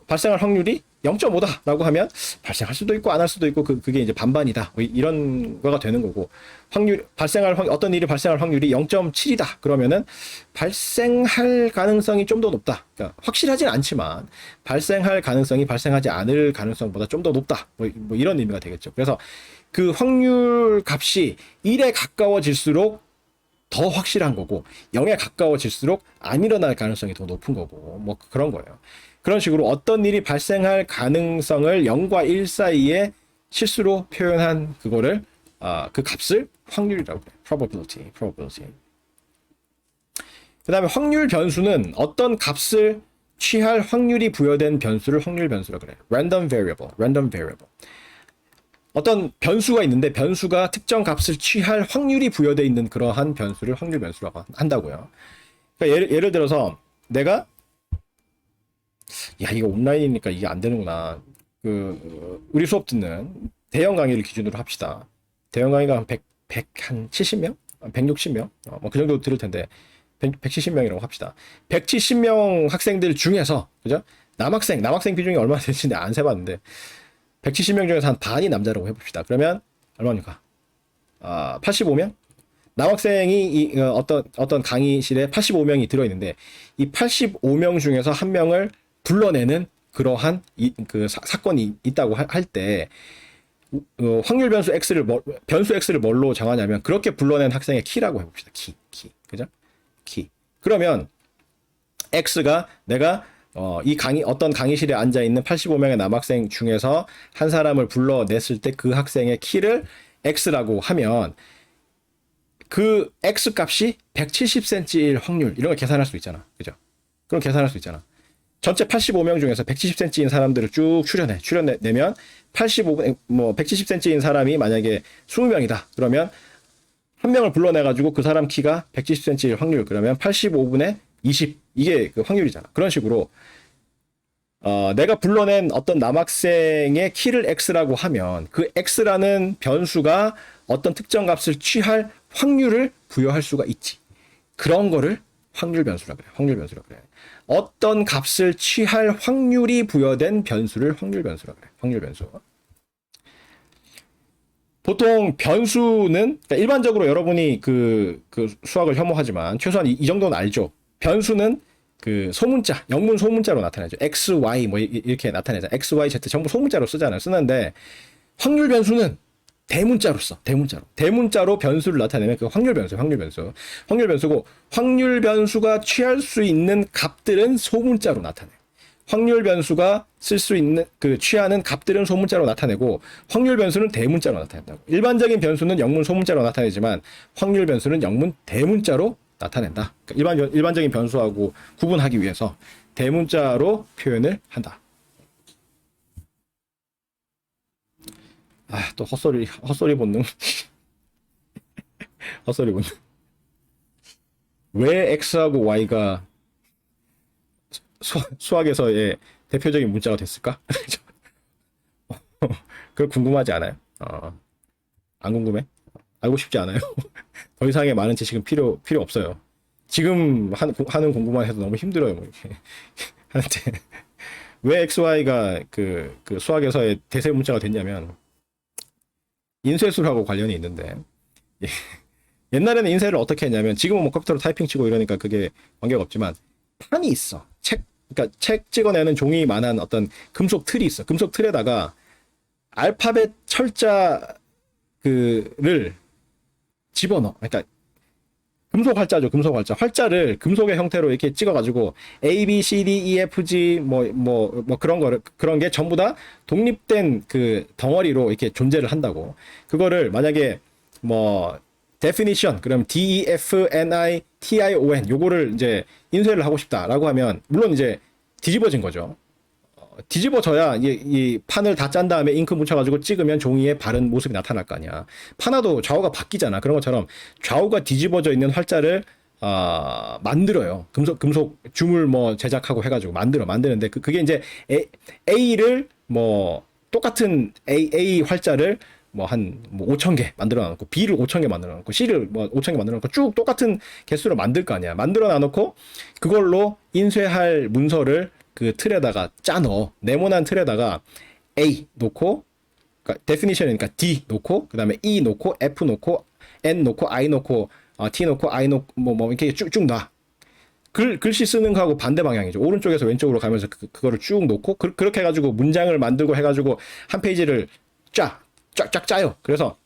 발생할 확률이 0.5다라고 하면 발생할 수도 있고 안 할 수도 있고 그게 이제 반반이다 이런 거가 되는 거고, 어떤 일이 발생할 확률이 0.7이다 그러면은 발생할 가능성이 좀 더 높다. 그러니까 확실하진 않지만 발생할 가능성이 발생하지 않을 가능성보다 좀 더 높다. 뭐 이런 의미가 되겠죠. 그래서 그 확률 값이 1에 가까워질수록 더 확실한 거고 0에 가까워질수록 안 일어날 가능성이 더 높은 거고 뭐 그런 거예요. 그런 식으로 어떤 일이 발생할 가능성을 0과 1 사이에 실수로 표현한 그거를 그 값을 확률이라고 해요. probability. 그 다음에 확률 변수는 어떤 값을 취할 확률이 부여된 변수를 확률 변수라고 그래요. random variable. 어떤 변수가 있는데 변수가 특정 값을 취할 확률이 부여되어 있는 그러한 변수를 확률 변수라고 한다고요. 그러니까 예를 들어서 내가 이거 온라인이니까 이게 안 되는구나. 우리 수업 듣는 대형 강의를 기준으로 합시다. 대형 강의가 한 170명? 160명? 뭐 그 정도 들을 텐데 170명이라고 합시다. 170명 학생들 중에서 그죠? 남학생 비중이 얼마나 되는지 안 세봤는데 170명 중에서 한 반이 남자라고 해봅시다. 그러면 얼마입니까? 85명? 남학생이 어떤 강의실에 85명이 들어있는데 이 85명 중에서 한 명을 불러내는 그러한 사건이 있다고 할 때 확률 변수 X를 뭘로 정하냐면 그렇게 불러낸 학생의 키라고 해봅시다. 키. 그죠? 키. 그러면 X가 내가 어떤 강의실에 앉아 있는 85명의 남학생 중에서 한 사람을 불러냈을 때 그 학생의 키를 X라고 하면 그 X 값이 170cm일 확률 이런 걸 계산할 수 있잖아. 그죠? 그럼 계산할 수 있잖아. 전체 85명 중에서 170cm인 사람들을 쭉 추려내면 170cm인 사람이 만약에 20명이다. 그러면 한 명을 불러내가지고 그 사람 키가 170cm일 확률 그러면 85분의 20 이게 그 확률이잖아. 그런 식으로 내가 불러낸 어떤 남학생의 키를 X라고 하면 그 X라는 변수가 어떤 특정 값을 취할 확률을 부여할 수가 있지. 그런 거를 확률 변수라 그래. 확률 변수라 그래. 어떤 값을 취할 확률이 부여된 변수를 확률 변수라 그래. 확률 변수. 보통 변수는 그러니까 일반적으로 여러분이 그 수학을 혐오하지만 최소한 이 정도는 알죠. 변수는 그 소문자, 영문 소문자로 나타내죠. x, y 뭐 이렇게 나타내죠. x, y, z 전부 소문자로 쓰잖아요. 쓰는데 확률 변수는 대문자로 써. 대문자로 변수를 나타내면 그 확률 변수. 확률 변수고 확률 변수가 취할 수 있는 값들은 소문자로 나타내. 확률 변수가 쓸 수 있는 그 취하는 값들은 소문자로 나타내고 확률 변수는 대문자로 나타낸다고. 일반적인 변수는 영문 소문자로 나타내지만 확률 변수는 영문 대문자로 나타낸다. 그러니까 일반적인 변수하고 구분하기 위해서 대문자로 표현을 한다. 또 헛소리 본능. 헛소리 본능. 왜 X하고 Y가 수학에서의 대표적인 문자가 됐을까? 그거 궁금하지 않아요? 안 궁금해? 알고 싶지 않아요? 더 이상의 많은 지식은 필요 없어요. 지금 하는 공부만 해도 너무 힘들어요. 뭐 이렇게. 하는데 왜 XY가 그 수학에서의 대세 문자가 됐냐면 인쇄술하고 관련이 있는데 옛날에는 인쇄를 어떻게 했냐면 지금은 뭐 컴퓨터로 타이핑 치고 이러니까 그게 관계가 없지만 판이 있어. 그러니까 책 찍어내는 종이만한 어떤 금속 틀이 있어. 금속 틀에다가 알파벳 철자 그를 집어넣어. 그러니까 금속 활자죠. 금속 활자. 활자를 금속의 형태로 이렇게 찍어가지고 A, B, C, D, E, F, G 뭐 그런 게 전부 다 독립된 그 덩어리로 이렇게 존재를 한다고. 그거를 만약에 뭐 definition 그럼 D, E, F, N, I, T, I, O, N 요거를 이제 인쇄를 하고 싶다라고 하면 물론 이제 뒤집어진 거죠. 뒤집어져야 이 판을 다 짠 다음에 잉크 묻혀가지고 찍으면 종이에 바른 모습이 나타날 거 아니야. 판화도 좌우가 바뀌잖아. 그런 것처럼 좌우가 뒤집어져 있는 활자를 만들어요. 금속 줌을 뭐 제작하고 해가지고 만드는데 그게 이제 A를 뭐 똑같은 A 활자를 뭐 한 5,000개 만들어 놔놓고 B를 5,000개 만들어 놓고 C를 뭐 5,000개 만들어 놓고 쭉 똑같은 개수로 만들 거 아니야. 만들어 놔놓고 그걸로 인쇄할 문서를 그 틀에다가 짜 넣어. 네모난 틀에다가 A 놓고, 그러니까 definition이니까 D 놓고, 그 다음에 E 놓고, F 놓고, N 놓고, I 놓고, T 놓고, I 놓고, 뭐 이렇게 쭉쭉 놔. 글씨 쓰는 거하고 반대 방향이죠. 오른쪽에서 왼쪽으로 가면서 그거를 쭉 놓고, 그렇게 해가지고 문장을 만들고 해가지고 한 페이지를 쫙 짜요. 그래서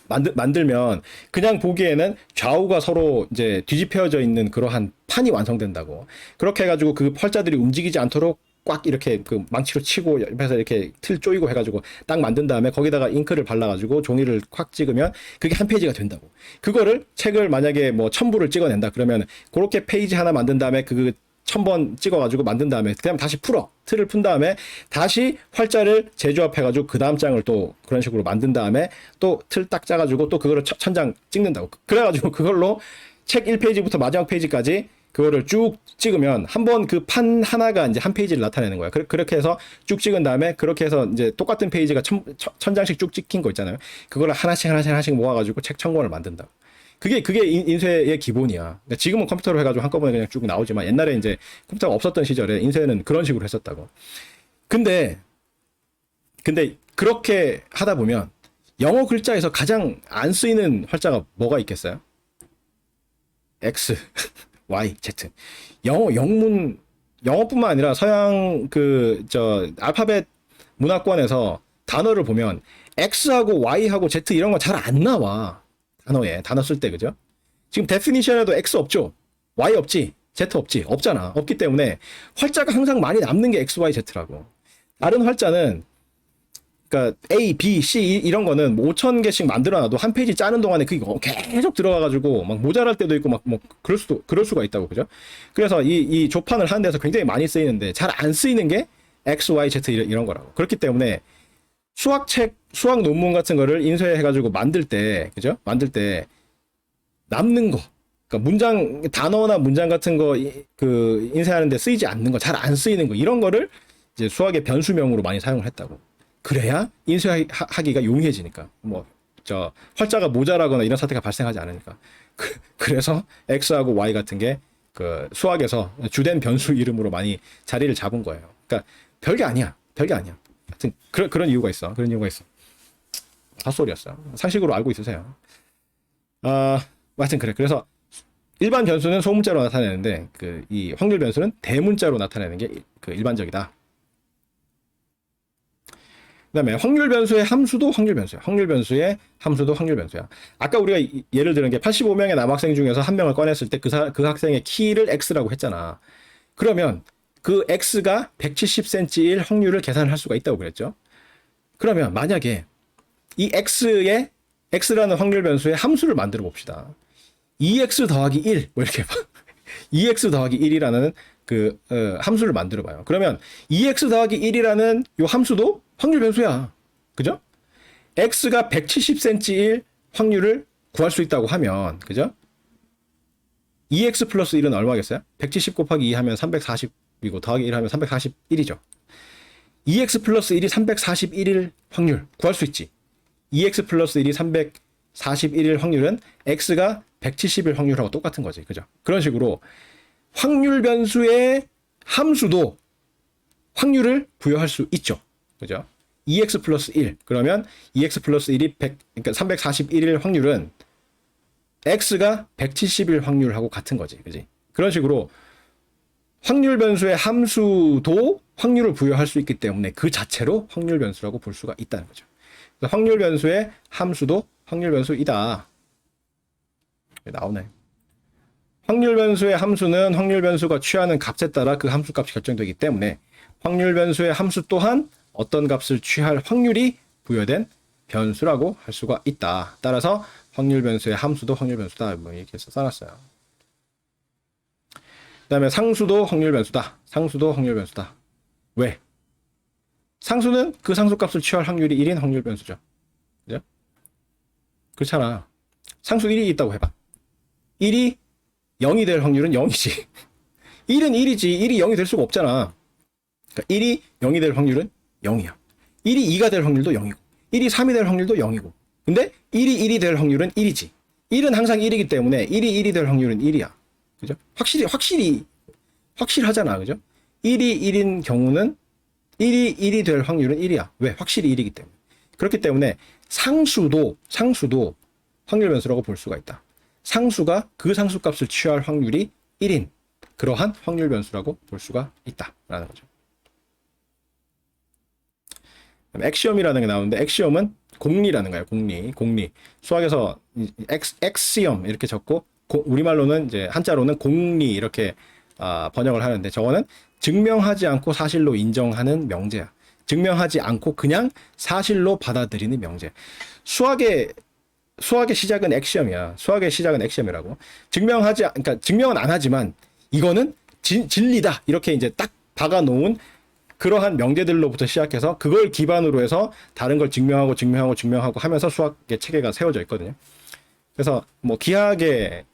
만들면 그냥 보기에는 좌우가 서로 이제 뒤집혀져 있는 그러한 판이 완성된다고. 그렇게 해가지고 그 활자들이 움직이지 않도록 꽉 이렇게 그 망치로 치고 옆에서 이렇게 틀 조이고 해가지고 딱 만든 다음에 거기다가 잉크를 발라가지고 종이를 콱 찍으면 그게 한 페이지가 된다고. 그거를 책을 만약에 뭐 1000부를 찍어낸다 그러면 그렇게 페이지 하나 만든 다음에 그 1000번 찍어가지고 만든 다음에 그다음 다시 풀어. 틀을 푼 다음에 다시 활자를 재조합해가지고 그 다음 장을 또 그런 식으로 만든 다음에 또 틀 딱 짜가지고 또 그거를 천장 찍는다고. 그래가지고 그걸로 책 1페이지부터 마지막 페이지까지 그거를 쭉 찍으면 한 번 그 판 하나가 이제 한 페이지를 나타내는 거야. 그렇게 해서 쭉 찍은 다음에 그렇게 해서 이제 똑같은 페이지가 천 장씩 쭉 찍힌 거 있잖아요. 그거를 하나씩 모아가지고 책 1000권을 만든다고. 그게 인쇄의 기본이야. 그러니까 지금은 컴퓨터로 해가지고 한꺼번에 그냥 쭉 나오지만 옛날에 이제 컴퓨터가 없었던 시절에 인쇄는 그런 식으로 했었다고. 근데 그렇게 하다 보면 영어 글자에서 가장 안 쓰이는 활자가 뭐가 있겠어요? X, Y, Z. 영어뿐만 아니라 서양 알파벳 문화권에서 단어를 보면 X하고 Y하고 Z 이런 거 잘 안 나와. 단어 쓸 때, 그죠? 지금 definition에도 X 없죠? Y 없지? Z 없지? 없잖아. 없기 때문에 활자가 항상 많이 남는 게 X, Y, Z라고. 다른 활자는 그러니까 A, B, C 이런 거는 뭐 5,000개씩 만들어놔도 한 페이지 짜는 동안에 그게 계속 들어가가지고 막 모자랄 때도 있고 막 뭐 그럴 수가 있다고 그죠? 그래서 이 조판을 하는 데서 굉장히 많이 쓰이는데 잘 안 쓰이는 게 X, Y, Z 이런 거라고. 그렇기 때문에 수학 논문 같은 거를 인쇄해가지고 만들 때 그죠? 만들 때 남는 거. 그러니까 단어나 문장 같은 거 그 인쇄하는데 쓰이지 않는 거, 잘 안 쓰이는 거 이런 거를 이제 수학의 변수명으로 많이 사용을 했다고. 그래야 인쇄하기가 용이해지니까. 뭐 저 활자가 모자라거나 이런 사태가 발생하지 않으니까. 그래서 X하고 Y 같은 게 그 수학에서 주된 변수 이름으로 많이 자리를 잡은 거예요. 그러니까 별게 아니야. 별게 아니야. 하여튼 그런 이유가 있어. 그런 이유가 있어. 헛소리였어. 상식으로 알고 있으세요. 하여튼 그래. 그래서 일반 변수는 소문자로 나타내는데 이 확률 변수는 대문자로 나타내는 게 그 일반적이다. 그다음에 확률 변수의 함수도 확률 변수야. 확률 변수의 함수도 확률 변수야. 아까 우리가 예를 들은 게 85명의 남학생 중에서 한 명을 꺼냈을 때 그 학생의 키를 X라고 했잖아. 그러면 그 X가 170cm일 확률을 계산할 수가 있다고 그랬죠. 그러면 만약에 이 X라는 확률 변수의 함수를 만들어 봅시다. 2X 더하기 1, 뭐 이렇게 봐. 2X 더하기 1이라는 함수를 만들어 봐요. 그러면 2X 더하기 1이라는 요 함수도 확률 변수야. 그죠? X가 170cm일 확률을 구할 수 있다고 하면, 그죠? 2X 플러스 1은 얼마겠어요? 170 곱하기 2 하면 340이고, 더하기 1 하면 341이죠. 2X 플러스 1이 341일 확률 구할 수 있지. 2X 플러스 1이 341일 확률은 X가 170일 확률하고 똑같은 거지. 그죠? 그런 식으로 확률 변수의 함수도 확률을 부여할 수 있죠. 그죠? 2x 플러스 1. 그러면 2x 플러스 1이 그러니까 341일 확률은 x가 170일 확률하고 같은 거지. 그지? 그런 식으로 확률 변수의 함수도 확률을 부여할 수 있기 때문에 그 자체로 확률 변수라고 볼 수가 있다는 거죠. 그래서 확률 변수의 함수도 확률 변수이다. 나오네. 확률 변수의 함수는 확률 변수가 취하는 값에 따라 그 함수 값이 결정되기 때문에 확률 변수의 함수 또한 어떤 값을 취할 확률이 부여된 변수라고 할 수가 있다. 따라서 확률 변수의 함수도 확률 변수다. 뭐 이렇게 해서 써놨어요. 그 다음에 상수도 확률 변수다. 상수도 확률 변수다. 왜? 상수는 그 상수 값을 취할 확률이 1인 확률 변수죠. 그죠? 그렇잖아. 상수 1이 있다고 해봐. 1이 0이 될 확률은 0이지. 1은 1이지. 1이 0이 될 수가 없잖아. 그러니까 1이 0이 될 확률은 0이야. 1이 2가 될 확률도 0이고 1이 3이 될 확률도 0이고 근데 1이 1이 될 확률은 1이지. 1은 항상 1이기 때문에 1이 1이 될 확률은 1이야. 그죠? 확실하잖아. 그죠? 1이 1인 경우는 1이 1이 될 확률은 1이야. 왜? 확실히 1이기 때문에. 그렇기 때문에 상수도 확률 변수라고 볼 수가 있다. 상수가 그 상수값을 취할 확률이 1인 그러한 확률 변수라고 볼 수가 있다라는 거죠. 엑시엄이라는 게 나오는데 엑시엄은 공리라는 거예요. 공리. 수학에서 엑시엄 이렇게 적고 우리말로는 이제 한자로는 공리 이렇게 번역을 하는데 저거는 증명하지 않고 사실로 인정하는 명제야. 증명하지 않고 그냥 사실로 받아들이는 명제. 수학의 시작은 엑시엄이야. 수학의 시작은 엑시엄이라고. 그러니까 증명은 안 하지만 이거는 진리다. 이렇게 이제 딱 박아놓은 그러한 명제들로부터 시작해서 그걸 기반으로 해서 다른 걸 증명하고 하면서 수학의 체계가 세워져 있거든요. 그래서 뭐 기하학의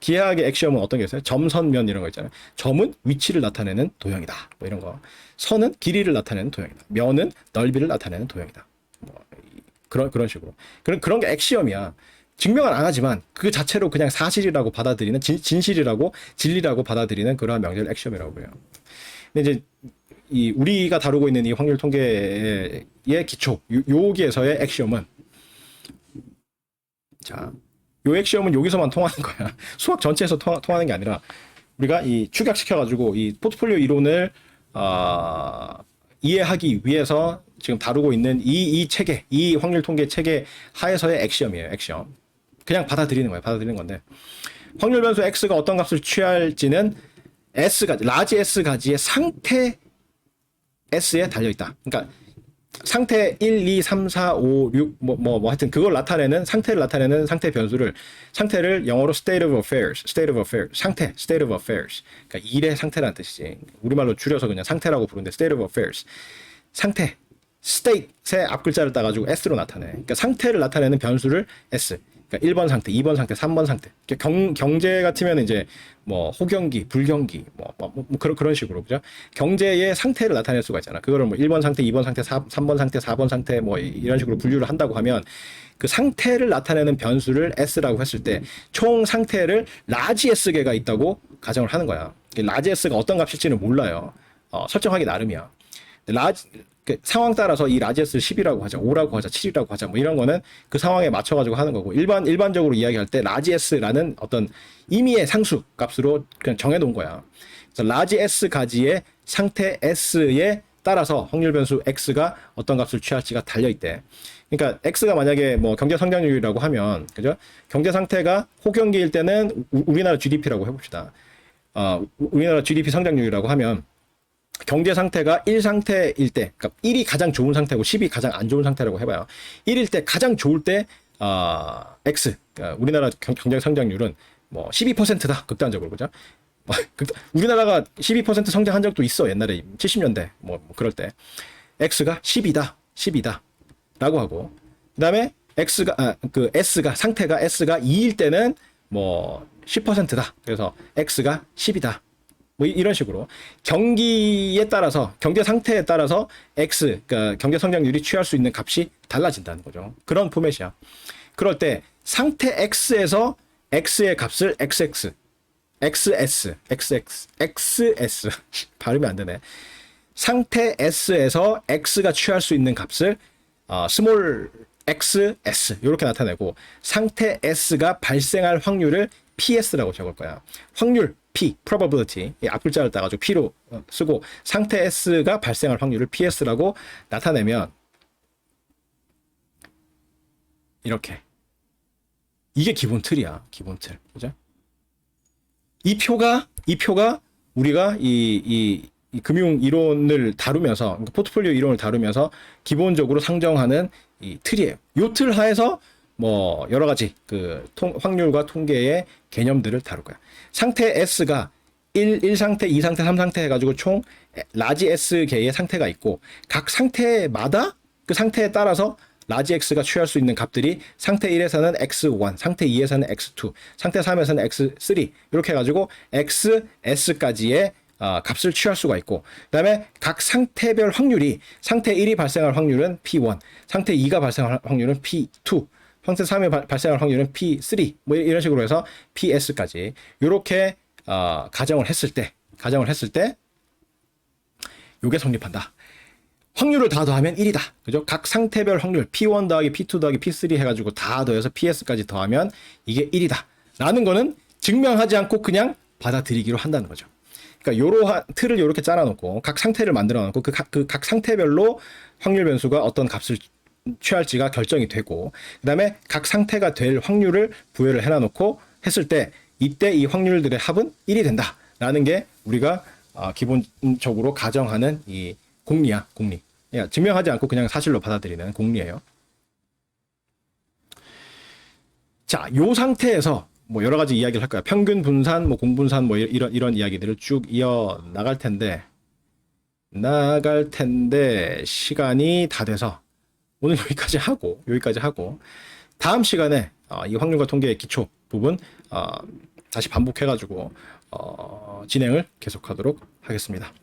엑시엄은 어떤 게 있어요? 점, 선, 면 이런 거 있잖아요. 점은 위치를 나타내는 도형이다. 뭐 이런 거. 선은 길이를 나타내는 도형이다. 면은 넓이를 나타내는 도형이다. 뭐 그런 식으로. 그런 게 엑시엄이야. 증명은 안 하지만 그 자체로 그냥 사실이라고 받아들이는 진실이라고 진리라고 받아들이는 그러한 명제를 엑시엄이라고 해요. 근데 이제 우리가 다루고 있는 이 확률 통계의 기초, 여기에서의 엑시엄은 요 엑시엄은 여기서만 통하는 거야. 수학 전체에서 통하는 게 아니라 우리가 이 축약시켜가지고 이 포트폴리오 이론을 이해하기 위해서 지금 다루고 있는 이 체계, 이 확률 통계 체계 하에서의 엑시엄이에요. 엑시엄. 그냥 받아들이는 거예요. 받아들이는 건데 확률 변수 x가 어떤 값을 취할지는 s가지, 라지 s 가지의 상태 s에 달려 있다. 그러니까 상태 1, 2, 3, 4, 5, 6, 하여튼 그걸 나타내는, 상태를 나타내는 상태 변수를, 상태를 영어로 state of affairs, 상태, state of affairs. 그러니까 일의 상태라는 뜻이지. 우리말로 줄여서 그냥 상태라고 부르는데 state of affairs. 상태, state의 앞글자를 따가지고 s로 나타내. 그러니까 상태를 나타내는 변수를 s. 그러니까 1번 상태, 2번 상태, 3번 상태. 경제 같으면 이제 뭐 호경기, 불경기, 그런 식으로, 그죠? 경제의 상태를 나타낼 수가 있잖아. 그거를 뭐 1번 상태, 2번 상태, 3번 상태, 4번 상태, 뭐 이런 식으로 분류를 한다고 하면 그 상태를 나타내는 변수를 s라고 했을 때 총 상태를 라지 s개가 있다고 가정을 하는 거야. 라지 s가 어떤 값일지는 몰라요. 설정하기 나름이야. 그 상황 따라서 이 라지 s를 10이라고 하자, 5라고 하자, 7이라고 하자, 뭐 이런 거는 그 상황에 맞춰가지고 하는 거고, 일반적으로 이야기할 때 라지 s라는 어떤 임의의 상수 값으로 그냥 정해놓은 거야. 그래서 라지 s 가지의 상태 s에 따라서 확률 변수 x가 어떤 값을 취할지가 달려있대. 그러니까 x가 만약에 뭐 경제 성장률이라고 하면, 그죠? 경제 상태가 호경기일 때는 우리나라 GDP라고 해봅시다. 우리나라 GDP 성장률이라고 하면, 경제 상태가 1 상태일 때, 그러니까 1이 가장 좋은 상태고 10이 가장 안 좋은 상태라고 해봐요. 1일 때 가장 좋을 때, X, 그러니까 우리나라 경제 성장률은 뭐 12%다, 극단적으로, 그죠? 우리나라가 12% 성장한 적도 있어, 옛날에 70년대, 뭐 그럴 때. X가 10이다, 라고 하고, 그 다음에 상태가 S가 2일 때는 뭐 10%다. 그래서 X가 10이다. 뭐 이런 식으로 경기에 따라서, 경제 상태에 따라서 X, 그러니까 경제 성장률이 취할 수 있는 값이 달라진다는 거죠. 그런 포맷이야. 그럴 때 상태 X에서 X의 값을 XS 발음이 안 되네. 상태 S에서 X가 취할 수 있는 값을 스몰 XS 이렇게 나타내고, 상태 S가 발생할 확률을 PS라고 적을 거야. 확률 P, probability, 이 앞글자를 따가지고 P로 쓰고, 상태 S가 발생할 확률을 PS라고 나타내면 이렇게, 이게 기본 틀이야. 기본 틀, 그죠? 이 표가 우리가 이 금융 이론을 다루면서, 그러니까 포트폴리오 이론을 다루면서 기본적으로 상정하는 이 틀이에요. 요 틀 하에서 뭐 여러 가지 그 확률과 통계의 개념들을 다룰 거야. 상태 S가 1 상태, 2 상태, 3 상태 해가지고 총 라지 S 개의 상태가 있고, 각 상태마다 그 상태에 따라서 라지 X가 취할 수 있는 값들이 상태 1에서는 X1, 상태 2에서는 X2, 상태 3에서는 X3 이렇게 해가지고 XS까지의 값을 취할 수가 있고, 그 다음에 각 상태별 확률이, 상태 1이 발생할 확률은 P1, 상태 2가 발생할 확률은 P2, 상태 3이 발생할 확률은 P3, 뭐 이런 식으로 해서 PS까지 이렇게 가정을 했을 때 요게 성립한다. 확률을 다 더하면 1이다. 그죠? 각 상태별 확률 P1 더하기 P2 더하기 P3 해가지고 다 더해서 PS까지 더하면 이게 1이다. 라는 거는 증명하지 않고 그냥 받아들이기로 한다는 거죠. 그러니까 요러한 틀을 이렇게 짜놔놓고 각 상태를 만들어놓고 각 상태별로 확률 변수가 어떤 값을 취할지가 결정이 되고, 그 다음에 각 상태가 될 확률을 부여를 해놔놓고 했을 때 이때 이 확률들의 합은 1이 된다. 라는 게 우리가 기본적으로 가정하는 이 공리야, 공리. 그러니까 증명하지 않고 그냥 사실로 받아들이는 공리예요. 자, 요 상태에서 뭐 여러 가지 이야기를 할 거야. 평균 분산, 뭐 공분산, 뭐 이런 이야기들을 쭉 이어 나갈 텐데 시간이 다 돼서 오늘 여기까지 하고 다음 시간에 이 확률과 통계의 기초 부분 다시 반복해가지고 진행을 계속하도록 하겠습니다.